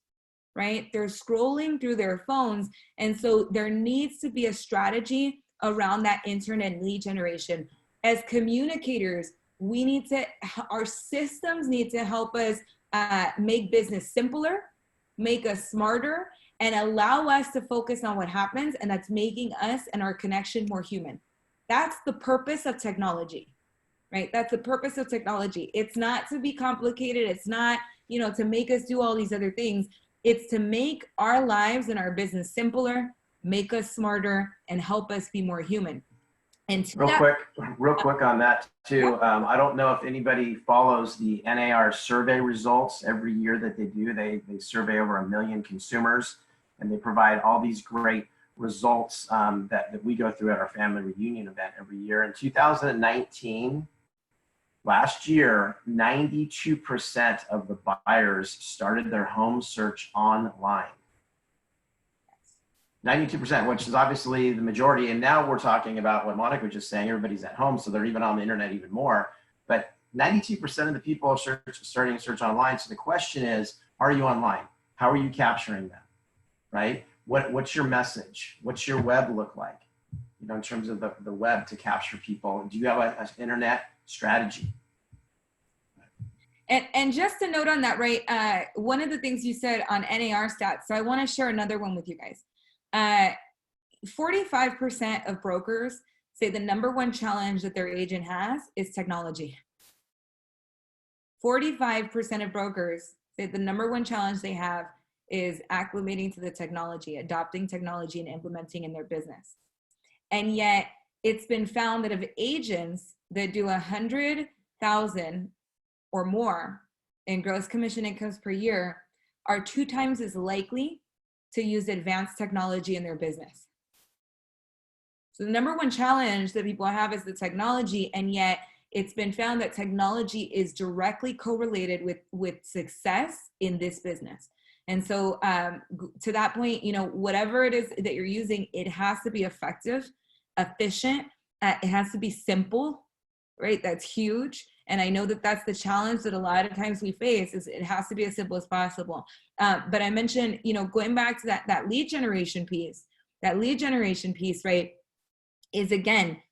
right? They're scrolling through their phones. And so there needs to be a strategy around that internet lead generation. As communicators, our systems need to help us make business simpler, make us smarter, and allow us to focus on what happens, and that's making us and our connection more human. That's the purpose of technology, right? That's the purpose of technology. It's not to be complicated. It's not to make us do all these other things. It's to make our lives and our business simpler, make us smarter, and help us be more human. And real quick on that too. I don't know if anybody follows the NAR survey results every year that they do. They survey over 1 million consumers, and they provide all these great results that we go through at our family reunion event every year. In 2019, last year, 92% of the buyers started their home search online. 92%, which is obviously the majority. And now we're talking about what Monica was just saying, everybody's at home, so they're even on the internet even more. But 92% of the people are starting to search online. So the question is, are you online? How are you capturing them, right? What's your message? What's your web look like? In terms of the web to capture people. Do you have an internet strategy? And just a note on that, right? One of the things you said on NAR stats, so I want to share another one with you guys. 45% of brokers say the number one challenge that their agent has is technology. 45% of brokers say the number one challenge they have is acclimating to the technology, adopting technology and implementing in their business. And yet it's been found that of agents that do 100,000 or more in gross commission incomes per year are 2 times as likely to use advanced technology in their business. So the number one challenge that people have is the technology, and yet it's been found that technology is directly correlated with success in this business. And so to that point, whatever it is that you're using, it has to be effective, efficient, it has to be simple, right? That's huge. And I know that that's the challenge that a lot of times we face, is it has to be as simple as possible. But I mentioned, going back to that lead generation piece, right, is again,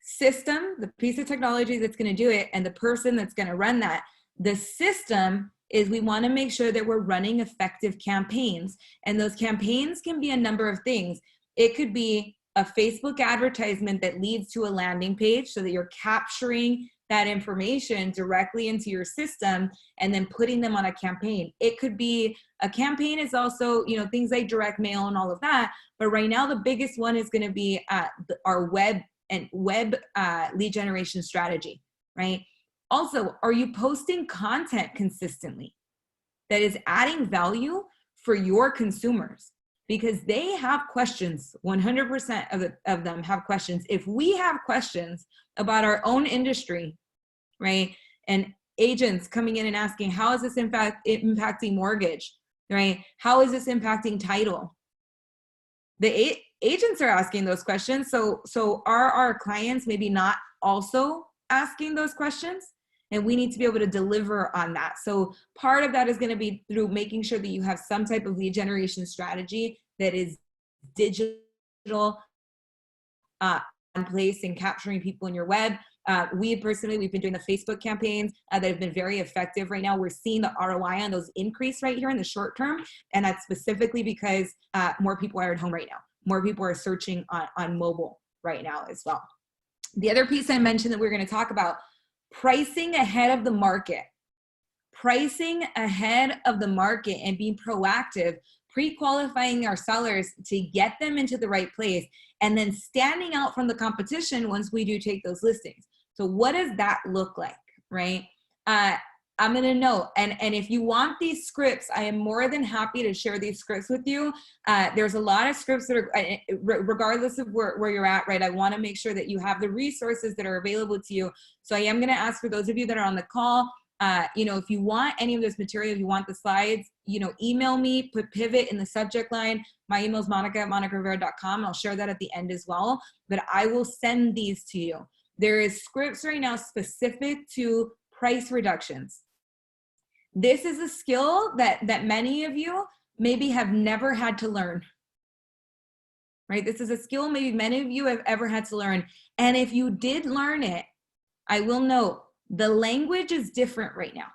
system, the piece of technology that's going to do it, and the person that's going to run that. The system is we want to make sure that we're running effective campaigns. And those campaigns can be a number of things. It could be a Facebook advertisement that leads to a landing page so that you're capturing that information directly into your system and then putting them on a campaign. It could be a campaign is also, things like direct mail and all of that. But right now, the biggest one is going to be our web lead generation strategy, right? Also, are you posting content consistently that is adding value for your consumers? Because they have questions. 100% of them have questions. If we have questions about our own industry, right, and agents coming in and asking, how is this impacting mortgage, right? How is this impacting title? The agents are asking those questions. So are our clients maybe not also asking those questions? And we need to be able to deliver on that. So part of that is going to be through making sure that you have some type of lead generation strategy that is digital, in place, and capturing people in your web. We've been doing the Facebook campaigns that have been very effective right now. We're seeing the ROI on those increase right here in the short term. And that's specifically because more people are at home right now. More people are searching on mobile right now as well. The other piece I mentioned that we're going to talk about, pricing ahead of the market. Pricing ahead of the market and being proactive, pre-qualifying our sellers to get them into the right place, and then standing out from the competition once we do take those listings. So what does that look like, right? I'm going to know, and if you want these scripts, I am more than happy to share these scripts with you. There's a lot of scripts that are, regardless of where you're at, right? I want to make sure that you have the resources that are available to you. So I am going to ask for those of you that are on the call, if you want any of this material, if you want the slides, email me, put pivot in the subject line. My email is monica@monicarivera.com. I'll share that at the end as well, but I will send these to you. There is scripts right now specific to price reductions. This is a skill that many of you maybe have never had to learn, right? This is a skill maybe many of you have ever had to learn. And if you did learn it, I will note the language is different right now,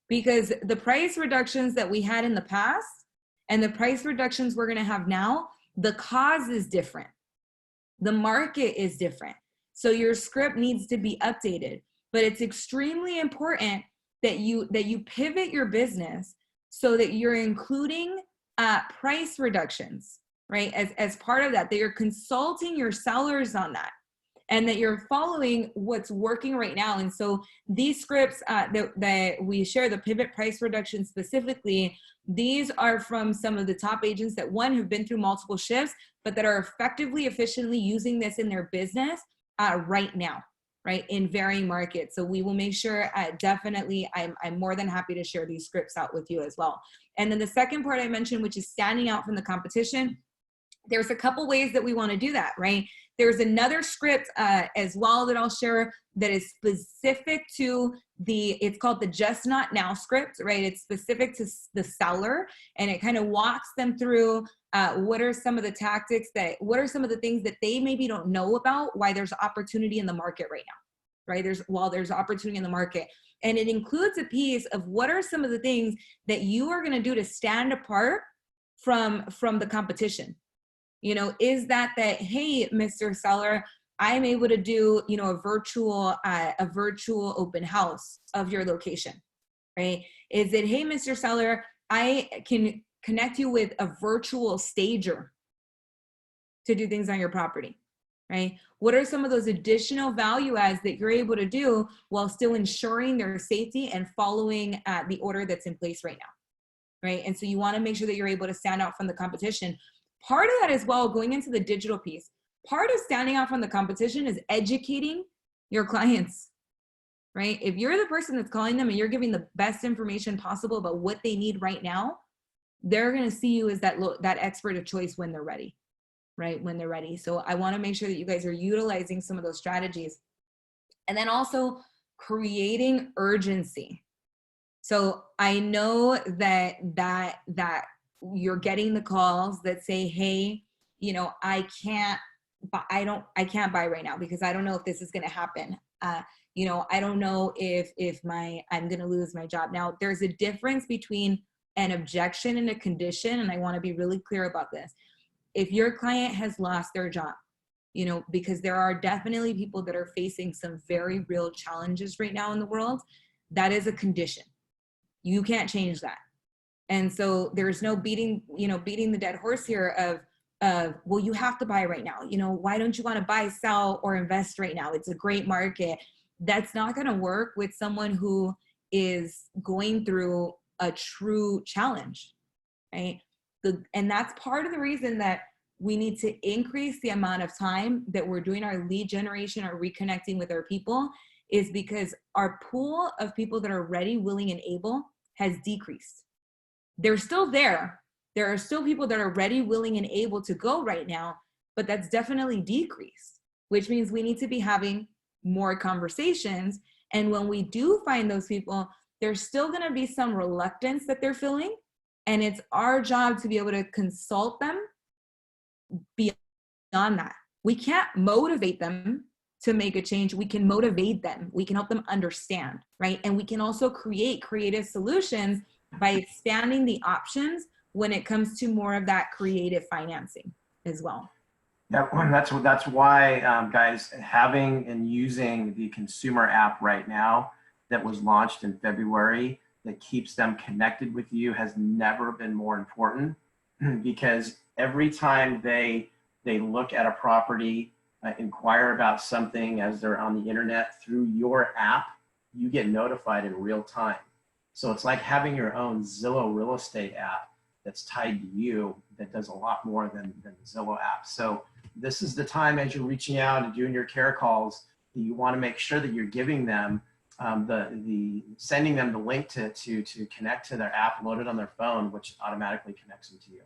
because the price reductions that we had in the past and the price reductions we're going to have now, the cause is different. The market is different. So your script needs to be updated, but it's extremely important that you pivot your business so that you're including price reductions, right? As part of that you're consulting your sellers on that, and that you're following what's working right now. And so these scripts that we share, the pivot price reduction specifically, these are from some of the top agents that, one, have been through multiple shifts, but that are effectively, efficiently using this in their business right now, right, in varying markets. So we will make sure, definitely, I'm more than happy to share these scripts out with you as well. And then the second part I mentioned, which is standing out from the competition, there's a couple ways that we want to do that, right? There's another script as well that I'll share that is specific to it's called the Just Not Now script, right? It's specific to the seller, and it kind of walks them through what are some of the tactics what are some of the things that they maybe don't know about, why there's opportunity in the market right now, right? There's opportunity in the market. And it includes a piece of what are some of the things that you are going to do to stand apart from the competition. Is that, hey, Mr. Seller, I'm able to do, a virtual open house of your location, right? Is it, hey, Mr. Seller, I can connect you with a virtual stager to do things on your property, right? What are some of those additional value adds that you're able to do while still ensuring their safety and following the order that's in place right now, right? And so you want to make sure that you're able to stand out from the competition. Part of that as well, going into the digital piece, part of standing out from the competition is educating your clients, right? If you're the person that's calling them and you're giving the best information possible about what they need right now, they're going to see you as that expert of choice when they're ready, right? When they're ready. So I want to make sure that you guys are utilizing some of those strategies. And then also creating urgency. So I know that you're getting the calls that say, hey, I can't buy right now because I don't know if this is going to happen. I don't know if I'm going to lose my job. Now, there's a difference between an objection and a condition, and I want to be really clear about this. If your client has lost their job, because there are definitely people that are facing some very real challenges right now in the world, that is a condition. You can't change that. And so there's no beating the dead horse here of, well, you have to buy right now. Why don't you want to buy, sell, or invest right now? It's a great market. That's not going to work with someone who is going through a true challenge, right? And that's part of the reason that we need to increase the amount of time that we're doing our lead generation or reconnecting with our people, is because our pool of people that are ready, willing, and able has decreased. They're still there. There are still people that are ready, willing, and able to go right now, but that's definitely decreased, which means we need to be having more conversations. And when we do find those people, there's still going to be some reluctance that they're feeling. And it's our job to be able to consult them beyond that. We can't motivate them to make a change. We can motivate them. We can help them understand, right? And we can also create creative solutions by expanding the options when it comes to more of that creative financing as well. Yeah, that's why, guys, having and using the consumer app right now that was launched in February that keeps them connected with you has never been more important, because every time they look at a property, inquire about something as they're on the internet through your app, you get notified in real time. So it's like having your own Zillow real estate app that's tied to you that does a lot more than the Zillow app. So this is the time, as you're reaching out and doing your care calls, that you want to make sure that you're giving them sending them the link to connect to their app, load it on their phone, which automatically connects them to you.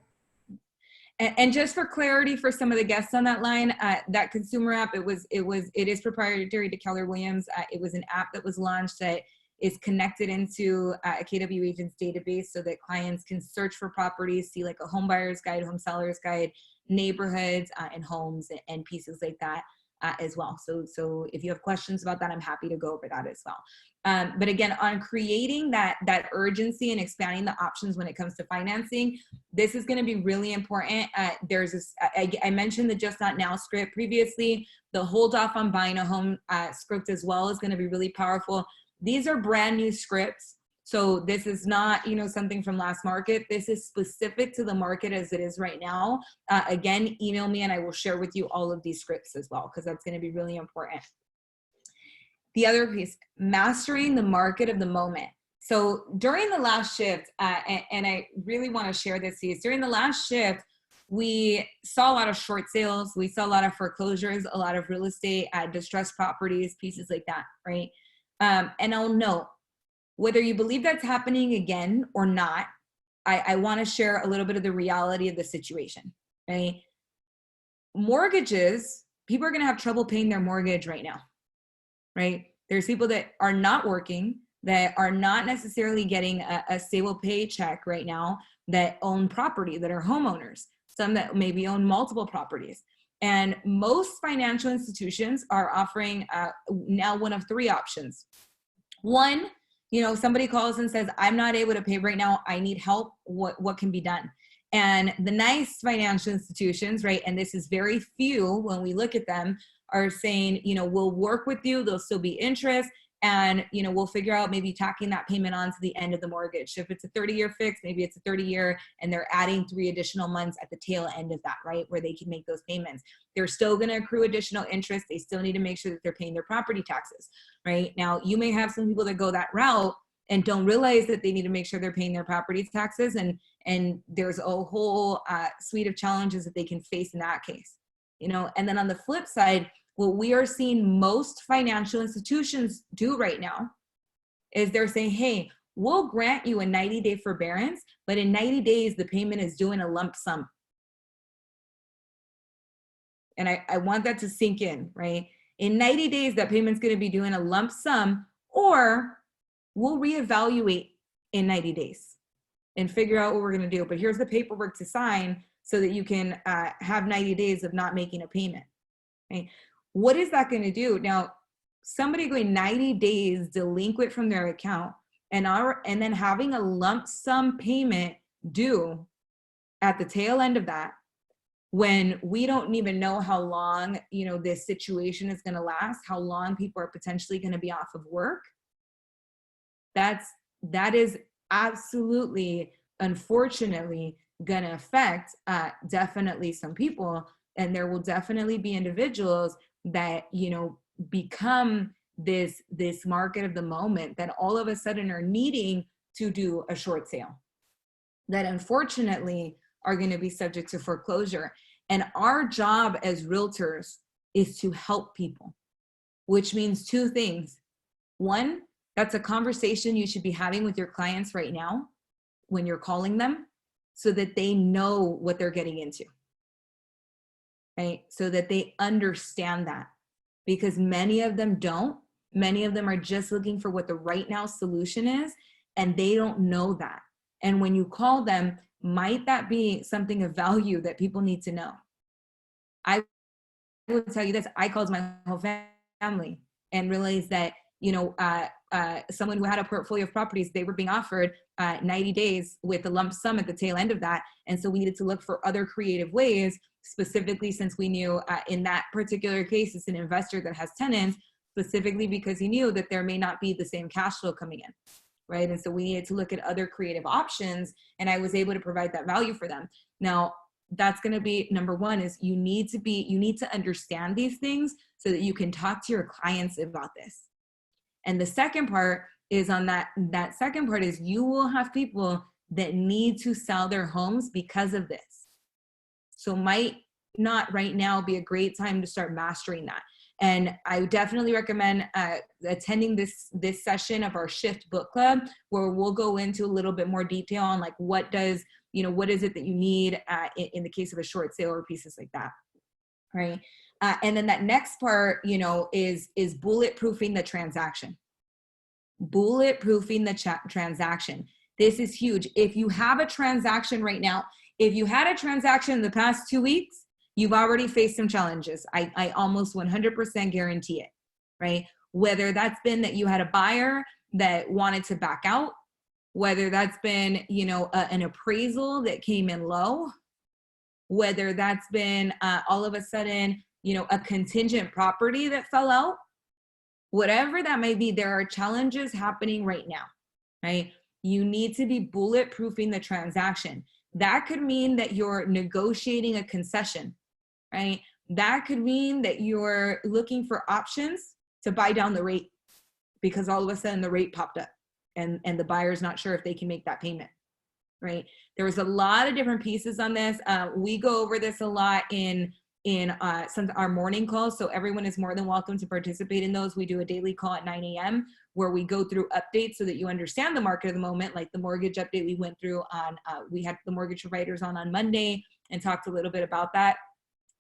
And just for clarity for some of the guests on that line, that consumer app, it is proprietary to Keller Williams. It was an app that was launched that is connected into a KW agents database so that clients can search for properties, see like a home buyer's guide, home seller's guide, neighborhoods and homes and pieces like that as well. So if you have questions about that, I'm happy to go over that as well. But again, on creating that urgency and expanding the options when it comes to financing, this is going to be really important. There's this, I mentioned the Just Not Now script previously. The hold off on buying a home script as well is going to be really powerful. These are brand new scripts. So this is not, something from last market. This is specific to the market as it is right now. Again, email me and I will share with you all of these scripts as well, because that's going to be really important. The other piece, mastering the market of the moment. So during the last shift, and I really want to share this, during the last shift, we saw a lot of short sales. We saw a lot of foreclosures, a lot of real estate, distressed properties, pieces like that, right? And I'll note, whether you believe that's happening again or not, I want to share a little bit of the reality of the situation, right? Mortgages, people are going to have trouble paying their mortgage right now, right? There's people that are not working, that are not necessarily getting a stable paycheck right now, that own property, that are homeowners, some that maybe own multiple properties. And most financial institutions are offering now one of three options. One, somebody calls and says, I'm not able to pay right now. I need help. What can be done? And the nice financial institutions, right, and this is very few when we look at them, are saying, we'll work with you. There'll still be interest. And, we'll figure out maybe tacking that payment on to the end of the mortgage. If it's a 30-year fix, maybe it's a 30-year, and they're adding 3 additional months at the tail end of that, right, where they can make those payments. They're still going to accrue additional interest. They still need to make sure that they're paying their property taxes, right? Now, you may have some people that go that route and don't realize that they need to make sure they're paying their property taxes. And there's a whole suite of challenges that they can face in that case, And then on the flip side, what we are seeing most financial institutions do right now is they're saying, hey, we'll grant you a 90-day forbearance, but in 90 days, the payment is due in a lump sum. And I want that to sink in, right? In 90 days, that payment's going to be due in a lump sum, or we'll reevaluate in 90 days and figure out what we're going to do. But here's the paperwork to sign so that you can have 90 days of not making a payment, right? What is that going to do? Now, somebody going 90 days delinquent from their account and then having a lump sum payment due at the tail end of that, when we don't even know how long, this situation is going to last, how long people are potentially going to be off of work. That is absolutely, unfortunately, going to affect definitely some people. And there will definitely be individuals that, become this market of the moment, that all of a sudden are needing to do a short sale, that unfortunately are going to be subject to foreclosure. And our job as realtors is to help people, which means two things. One, that's a conversation you should be having with your clients right now when you're calling them, so that they know what they're getting into, right? So that they understand that, because many of them don't. Many of them are just looking for what the right now solution is, and they don't know that. And when you call them, might that be something of value that people need to know? I will tell you this, I called my whole family and realized that, someone who had a portfolio of properties, they were being offered 90 days with a lump sum at the tail end of that. And so we needed to look for other creative ways, specifically since we knew in that particular case, it's an investor that has tenants, specifically because he knew that there may not be the same cash flow coming in, right? And so we needed to look at other creative options, and I was able to provide that value for them. Now, that's going to be number one, is you need to understand these things so that you can talk to your clients about this. And the second part is on that second part is you will have people that need to sell their homes because of this. So might not right now be a great time to start mastering that. And I would definitely recommend attending this session of our Shift Book Club, where we'll go into a little bit more detail on like what is it that you need in the case of a short sale or pieces like that, right? And then that next part, is bulletproofing the transaction. Bulletproofing the transaction. This is huge. If you have a transaction right now, if you had a transaction in the past 2 weeks, you've already faced some challenges. I almost 100% guarantee it, right? Whether that's been that you had a buyer that wanted to back out, whether that's been, an appraisal that came in low, whether that's been all of a sudden, a contingent property that fell out, whatever that may be, there are challenges happening right now, right? You need to be bulletproofing the transaction. That could mean that you're negotiating a concession, right? That could mean that you're looking for options to buy down the rate because all of a sudden the rate popped up and the buyer's not sure if they can make that payment, right? There was a lot of different pieces on this. We go over this a lot in some of our morning calls, so everyone is more than welcome to participate in those. We do a daily call at 9 a.m. where we go through updates so that you understand the market of the moment, like the mortgage update we went through on, we had the mortgage providers on Monday and talked a little bit about that.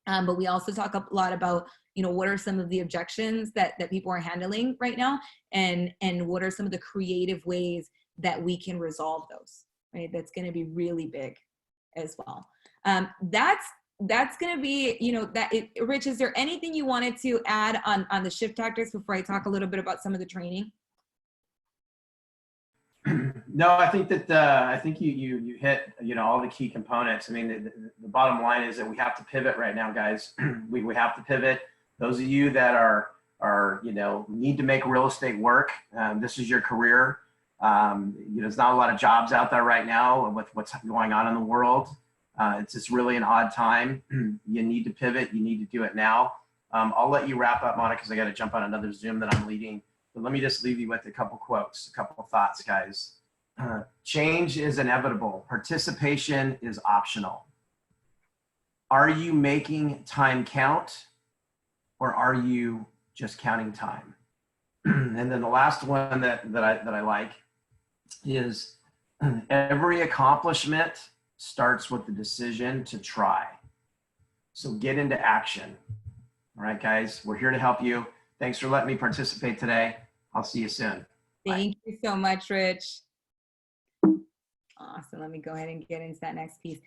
But we also talk a lot about, what are some of the objections that people are handling right now, and what are some of the creative ways that we can resolve those, right? That's going to be really big as well. That's going to be, Rich, is there anything you wanted to add on the shift tactics before I talk a little bit about some of the training? No, I think that I think you hit all the key components. I mean, the bottom line is that we have to pivot right now, guys. we have to pivot. Those of you that are need to make real estate work, this is your career. There's not a lot of jobs out there right now with what's going on in the world. It's just really an odd time. You need to pivot. You need to do it now. I'll let you wrap up, Monica, because I got to jump on another Zoom that I'm leading. But let me just leave you with a couple quotes, a couple thoughts, guys. Change is inevitable. Participation is optional. Are you making time count, or are you just counting time? And then the last one that I like is every accomplishment starts with the decision to try. So get into action. All right, guys, we're here to help you. Thanks for letting me participate today. I'll see you soon. Thank you so much, Rich. Awesome. Let me go ahead and get into that next piece.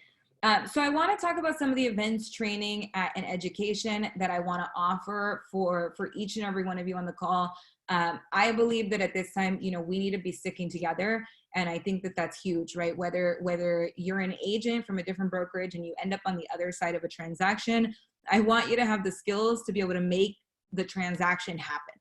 So I want to talk about some of the events, training, and education that I want to offer for each and every one of you on the call. I believe that at this time, we need to be sticking together. And I think that that's huge, right? Whether you're an agent from a different brokerage and you end up on the other side of a transaction, I want you to have the skills to be able to make the transaction happen,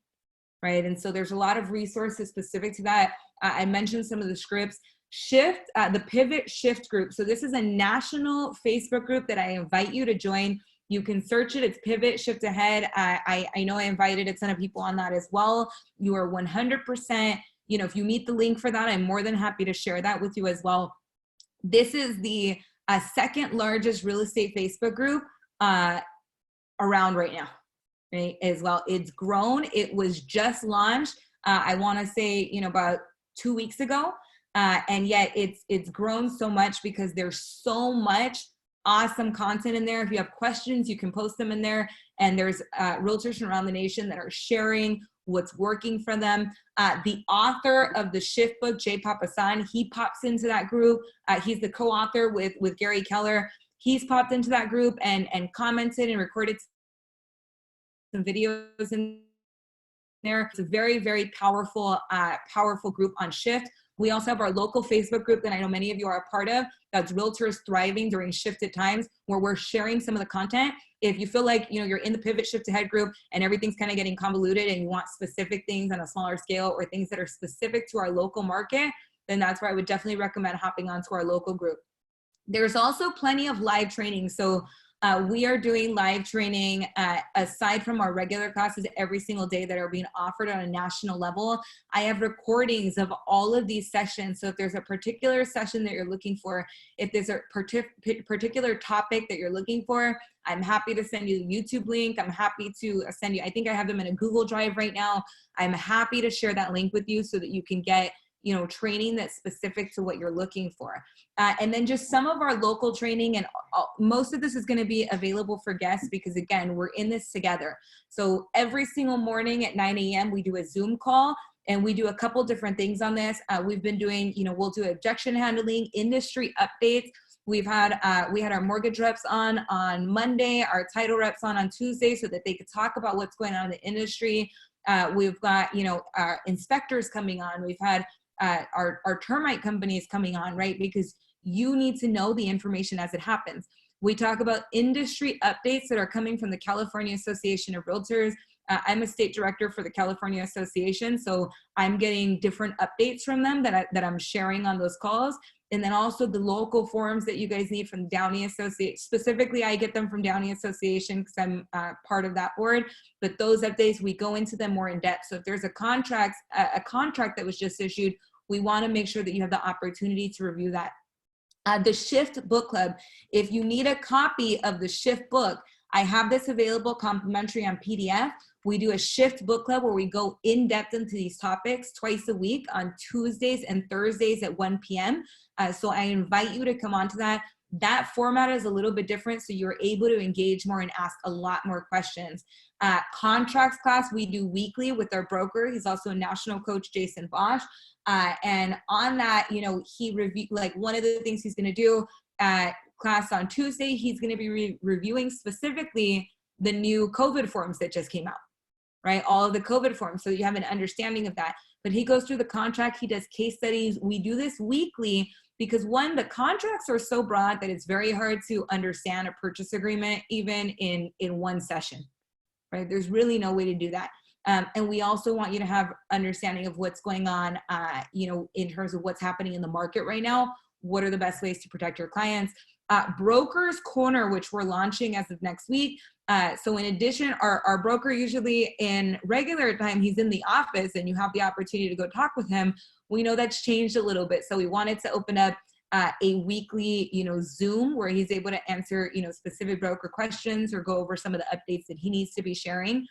right? And so there's a lot of resources specific to that. I mentioned some of the scripts. Shift, the Pivot Shift group. So this is a national Facebook group that I invite you to join. You can search it. It's Pivot Shift Ahead. I know I invited a ton of people on that as well. You are 100%, if you meet the link for that, I'm more than happy to share that with you as well. This is the second largest real estate Facebook group around right now, right? As well. It's grown. It was just launched, I want to say, about 2 weeks ago. And yet it's grown so much because there's so much awesome content in there. If you have questions, you can post them in there. And there's realtors from around the nation that are sharing what's working for them. The author of the Shift book, Jay Papasan, he pops into that group. He's the co-author with Gary Keller. He's popped into that group and commented and recorded some videos in there. It's a very, very powerful group on Shift. We also have our local Facebook group that I know many of you are a part of. That's Realtors Thriving During Shifted Times, where we're sharing some of the content. If you feel like you're in the Pivot Shift Ahead group and everything's kind of getting convoluted and you want specific things on a smaller scale or things that are specific to our local market, then that's where I would definitely recommend hopping onto our local group. There's also plenty of live training. So we are doing live training aside from our regular classes every single day that are being offered on a national level. I have recordings of all of these sessions. So if there's a particular session that you're looking for, if there's a particular topic that you're looking for, I'm happy to send you the YouTube link. I'm happy to send you, I think I have them in a Google Drive right now. I'm happy to share that link with you so that you can get training that's specific to what you're looking for. And then just some of our local training, and most of this is going to be available for guests because, again, we're in this together. So every single morning at 9 a.m., we do a Zoom call and we do a couple different things on this. We've been doing, we'll do objection handling, industry updates. We had our mortgage reps on Monday, our title reps on Tuesday so that they could talk about what's going on in the industry. We've got, our inspectors coming on. We've had our termite companies coming on, right? Because you need to know the information as it happens. We talk about industry updates that are coming from the California Association of Realtors. I'm a state director for the California Association, so I'm getting different updates from them that I'm sharing on those calls. And then also the local forums that you guys need from Downey Association. Specifically, I get them from Downey Association because I'm part of that board. But those updates, we go into them more in depth. So if there's a contract that was just issued, we want to make sure that you have the opportunity to review that. The Shift Book Club. If you need a copy of the Shift book, I have this available complimentary on PDF. We do a Shift Book Club where we go in depth into these topics twice a week on Tuesdays and Thursdays at 1 p.m. So I invite you to come on to that. That format is a little bit different, so you're able to engage more and ask a lot more questions. Contracts class we do weekly with our broker. He's also a national coach, Jason Bosch. And on that, he one of the things he's going to do at class on Tuesday, he's going to be reviewing specifically the new COVID forms that just came out, right? All of the COVID forms, so you have an understanding of that. But he goes through the contract, he does case studies. We do this weekly because one, the contracts are so broad that it's very hard to understand a purchase agreement even in one session, right? There's really no way to do that. And we also want you to have understanding of what's going on, in terms of what's happening in the market right now. What are the best ways to protect your clients? Broker's Corner, which we're launching as of next week. So in addition, our broker usually in regular time, he's in the office and you have the opportunity to go talk with him. We know that's changed a little bit. So we wanted to open up a weekly, Zoom where he's able to answer, specific broker questions or go over some of the updates that he needs to be sharing.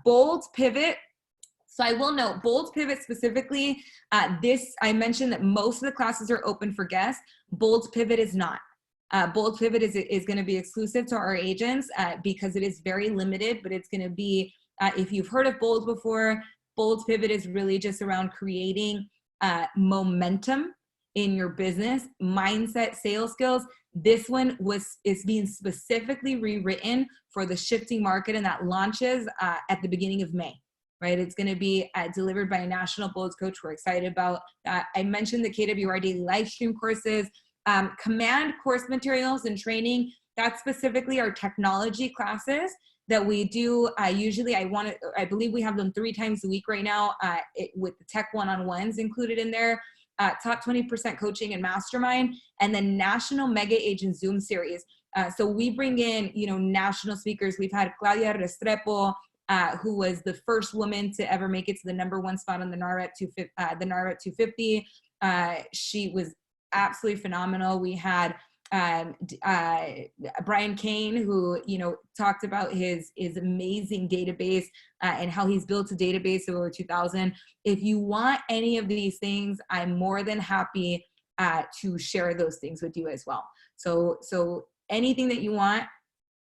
Bold Pivot. So I will note, Bold Pivot specifically, I mentioned that most of the classes are open for guests. Bold Pivot is not. Bold Pivot is going to be exclusive to our agents because it is very limited, but it's going to be, if you've heard of Bold before, Bold Pivot is really just around creating momentum in your business, mindset, sales skills. This one is being specifically rewritten for the shifting market, and that launches at the beginning of May. Right, it's going to be delivered by a national Bolds coach. We're excited about that. I mentioned the KWR daily live stream courses, command course materials and training. That's specifically our technology classes that we do. Usually, I believe we have them 3 times a week right now, with the tech one-on-ones included in there. Top 20% coaching and mastermind, and then national mega agent Zoom series. So we bring in, national speakers. We've had Claudia Restrepo, who was the first woman to ever make it to the #1 spot on the NARET 250. She was absolutely phenomenal. We had Brian Kane, who talked about his amazing database and how he's built a database of over 2,000. If you want any of these things, I'm more than happy to share those things with you as well. So anything that you want,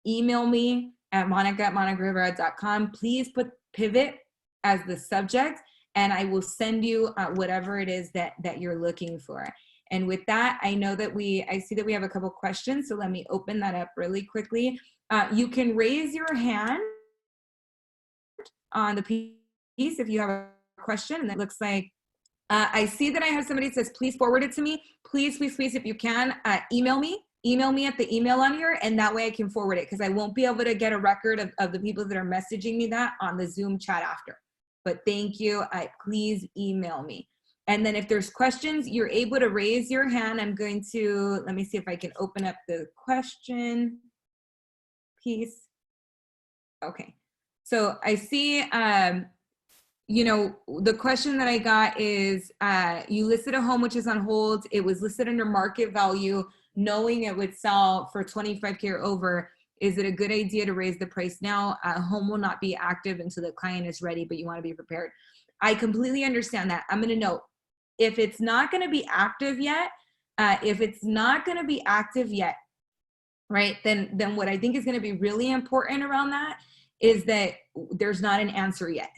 email me at monica@monicarivera.com. Please put pivot as the subject, and I will send you whatever it is that you're looking for. And with that, I see that we have a couple questions, so let me open that up really quickly. You can raise your hand on the piece if you have a question, and it looks like I see that I have somebody that says, please forward it to me. Please, if you can, email me at the email on here, and that way I can forward it, because I won't be able to get a record of the people that are messaging me that on the Zoom chat after. But thank you. Please email me. And then if there's questions, you're able to raise your hand. I'm going to, let me see if I can open up the question piece. Okay. So I see, the question that I got is, you listed a home which is on hold. It was listed under market value, knowing it would sell for 25K or over. Is it a good idea to raise the price now? A home will not be active until the client is ready, but you want to be prepared. I completely understand that. I'm going to note, if it's not going to be active yet, right, then what I think is going to be really important around that is that there's not an answer yet,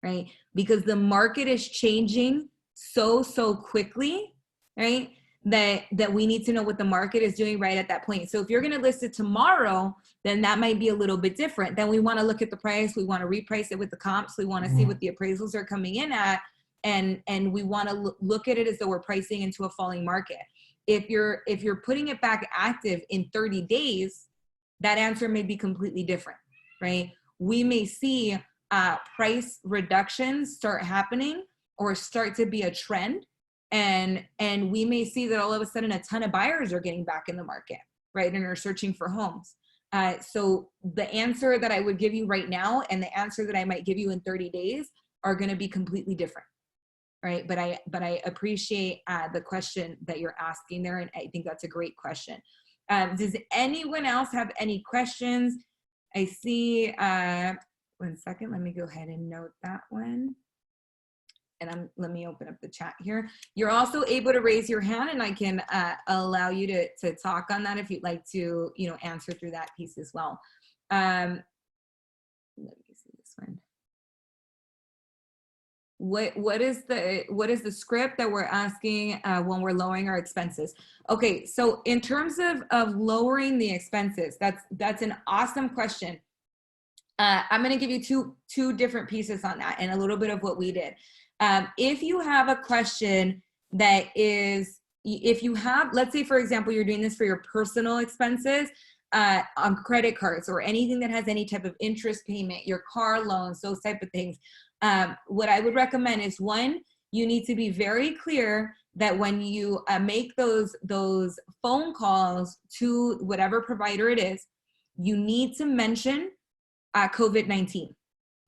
right? Because the market is changing so quickly, right? That we need to know what the market is doing right at that point. So if you're going to list it tomorrow, then that might be a little bit different. Then we want to look at the price. We want to reprice it with the comps. We want to see what the appraisals are coming in at. And we want to look at it as though we're pricing into a falling market. If you're putting it back active in 30 days, that answer may be completely different, right? we may see price reductions start happening or start to be a trend. And we may see that all of a sudden a ton of buyers are getting back in the market, right? And are searching for homes. So the answer that I would give you right now and the answer that I might give you in 30 days are going to be completely different, right? But I appreciate the question that you're asking there, and I think that's a great question. Does anyone else have any questions? I see, 1 second, let me go ahead and note that one. And let me open up the chat here. You're also able to raise your hand, and I can allow you to talk on that if you'd like to, answer through that piece as well. Let me see this one. What is the script that we're asking when we're lowering our expenses? Okay, so in terms of lowering the expenses, that's an awesome question. I'm going to give you two different pieces on that and a little bit of what we did. If you have a question that is, let's say, for example, you're doing this for your personal expenses on credit cards or anything that has any type of interest payment, your car loans, those type of things. What I would recommend is, one, you need to be very clear that when you make those phone calls to whatever provider it is, you need to mention COVID-19.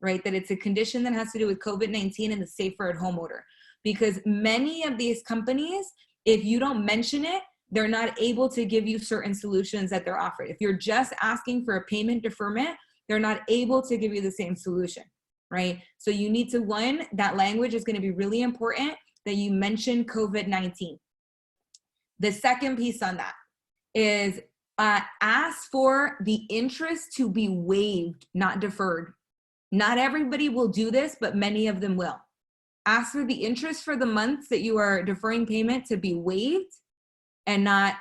Right? That it's a condition that has to do with COVID-19 and the safer at home order. Because many of these companies, if you don't mention it, they're not able to give you certain solutions that they're offered. If you're just asking for a payment deferment, they're not able to give you the same solution, right? So you need to, one, that language is going to be really important that you mention COVID-19. The second piece on that is ask for the interest to be waived, not deferred. Not everybody will do this, but many of them will. Ask for the interest for the months that you are deferring payment to be waived and not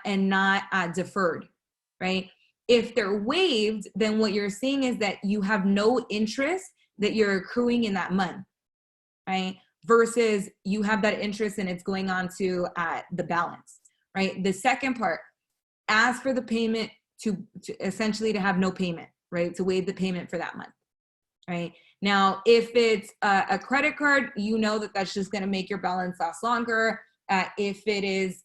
deferred, right? If they're waived, then what you're seeing is that you have no interest that you're accruing in that month, right? Versus you have that interest and it's going on to the balance, right? The second part, ask for the payment to essentially to have no payment, right? To waive the payment for that month. Right? Now, if it's a credit card, you know that that's just going to make your balance last longer. If it is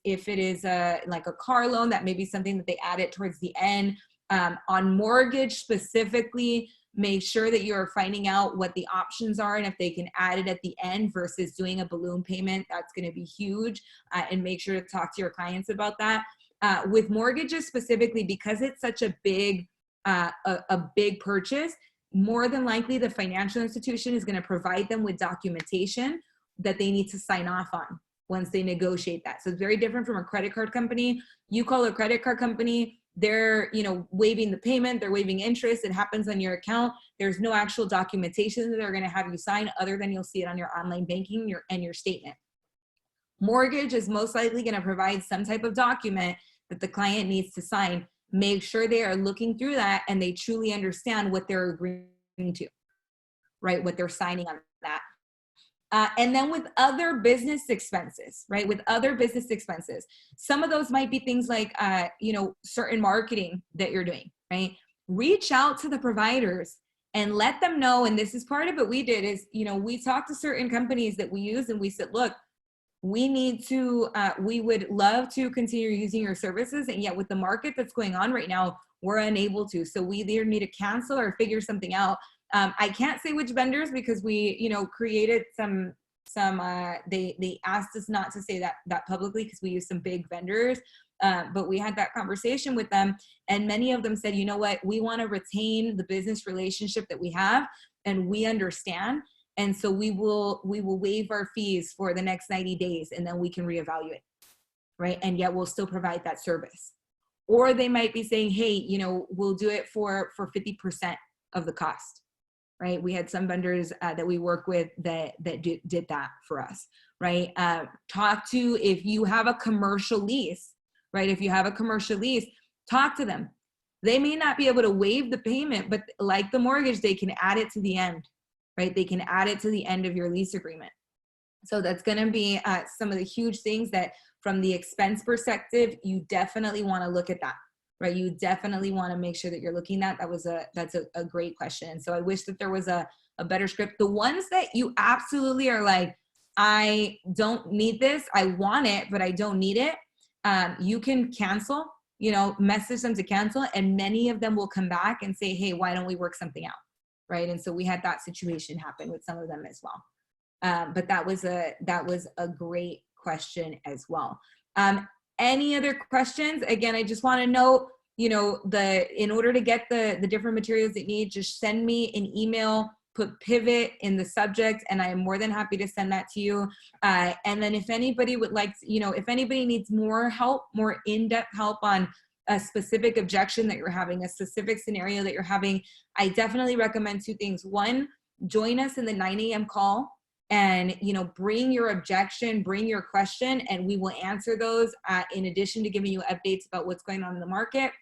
like a car loan, that may be something that they add it towards the end. On mortgage specifically, make sure that you're finding out what the options are and if they can add it at the end versus doing a balloon payment. That's going to be huge, and make sure to talk to your clients about that. With mortgages specifically, because it's such a big purchase, more than likely the financial institution is going to provide them with documentation that they need to sign off on once they negotiate that. So it's very different from a credit card company. You call a credit card company, they're waiving the payment, they're waiving interest, it happens on your account. There's no actual documentation that they're going to have you sign other than you'll see it on your online banking and your statement. Mortgage is most likely going to provide some type of document that the client needs to sign. Make sure they are looking through that and they truly understand what they're agreeing to, right? What they're signing on that. And then with other business expenses, right? With other business expenses, some of those might be things like, certain marketing that you're doing, right? Reach out to the providers and let them know. And this is part of what we did is, we talked to certain companies that we use and we said, look, we would love to continue using your services. And yet with the market that's going on right now, we're unable to. So we either need to cancel or figure something out. I can't say which vendors because we, created they asked us not to say that publicly because we use some big vendors. But we had that conversation with them and many of them said, you know what, we want to retain the business relationship that we have and we understand. And so we will waive our fees for the next 90 days and then we can reevaluate, right? And yet we'll still provide that service. Or they might be saying, hey, we'll do it for 50% of the cost, right? We had some vendors that we work with that did that for us, right? If you have a commercial lease, right? If you have a commercial lease, talk to them. They may not be able to waive the payment, but like the mortgage, they can add it to the end, right? They can add it to the end of your lease agreement. So that's going to be some of the huge things that from the expense perspective, you definitely want to look at that, right? You definitely want to make sure that you're looking at. That's a great question. So I wish that there was a better script. The ones that you absolutely are like, I don't need this, I want it, but I don't need it. You can cancel, you know, message them to cancel, and many of them will come back and say, hey, why don't we work something out? Right. And so we had that situation happen with some of them as well. But that was a great question as well. Any other questions? Again, I just want to know, you know, in order to get the different materials that you need, just send me an email, put pivot in the subject, and I am more than happy to send that to you. And then if anybody would like to, you know, if anybody needs more help, more in-depth help on a specific objection that you're having, a specific scenario that you're having, I definitely recommend two things. One, join us in the 9 a.m. call, and, you know, bring your objection, bring your question, and we will answer those in addition to giving you updates about what's going on in the market.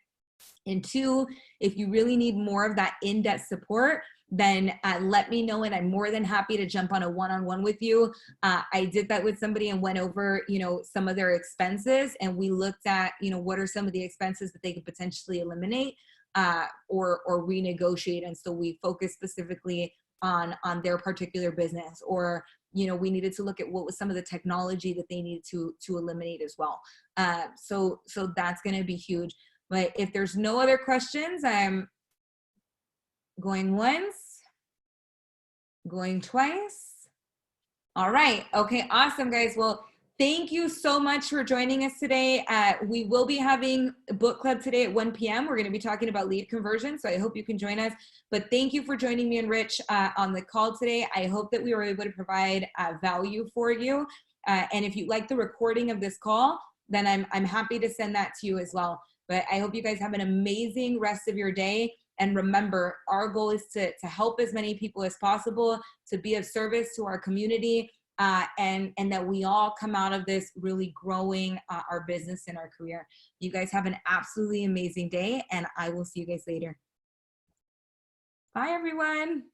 And two, if you really need more of that in-depth support, then let me know, and I'm more than happy to jump on a one-on-one with you. I did that with somebody and went over, you know, some of their expenses, and we looked at, you know, what are some of the expenses that they could potentially eliminate or renegotiate. And so we focused specifically on their particular business, or, you know, we needed to look at what was some of the technology that they needed to eliminate as well. So that's going to be huge. But if there's no other questions, I'm going once, going twice. All right. Okay, awesome, guys. Well, thank you so much for joining us today. We will be having a book club today at 1 p.m. We're going to be talking about lead conversion, so I hope you can join us. But thank you for joining me and Rich on the call today. I hope that we were able to provide value for you. And if you like the recording of this call, then I'm happy to send that to you as well. But I hope you guys have an amazing rest of your day. And remember, our goal is to help as many people as possible, to be of service to our community, and that we all come out of this really growing our business and our career. You guys have an absolutely amazing day, and I will see you guys later. Bye, everyone.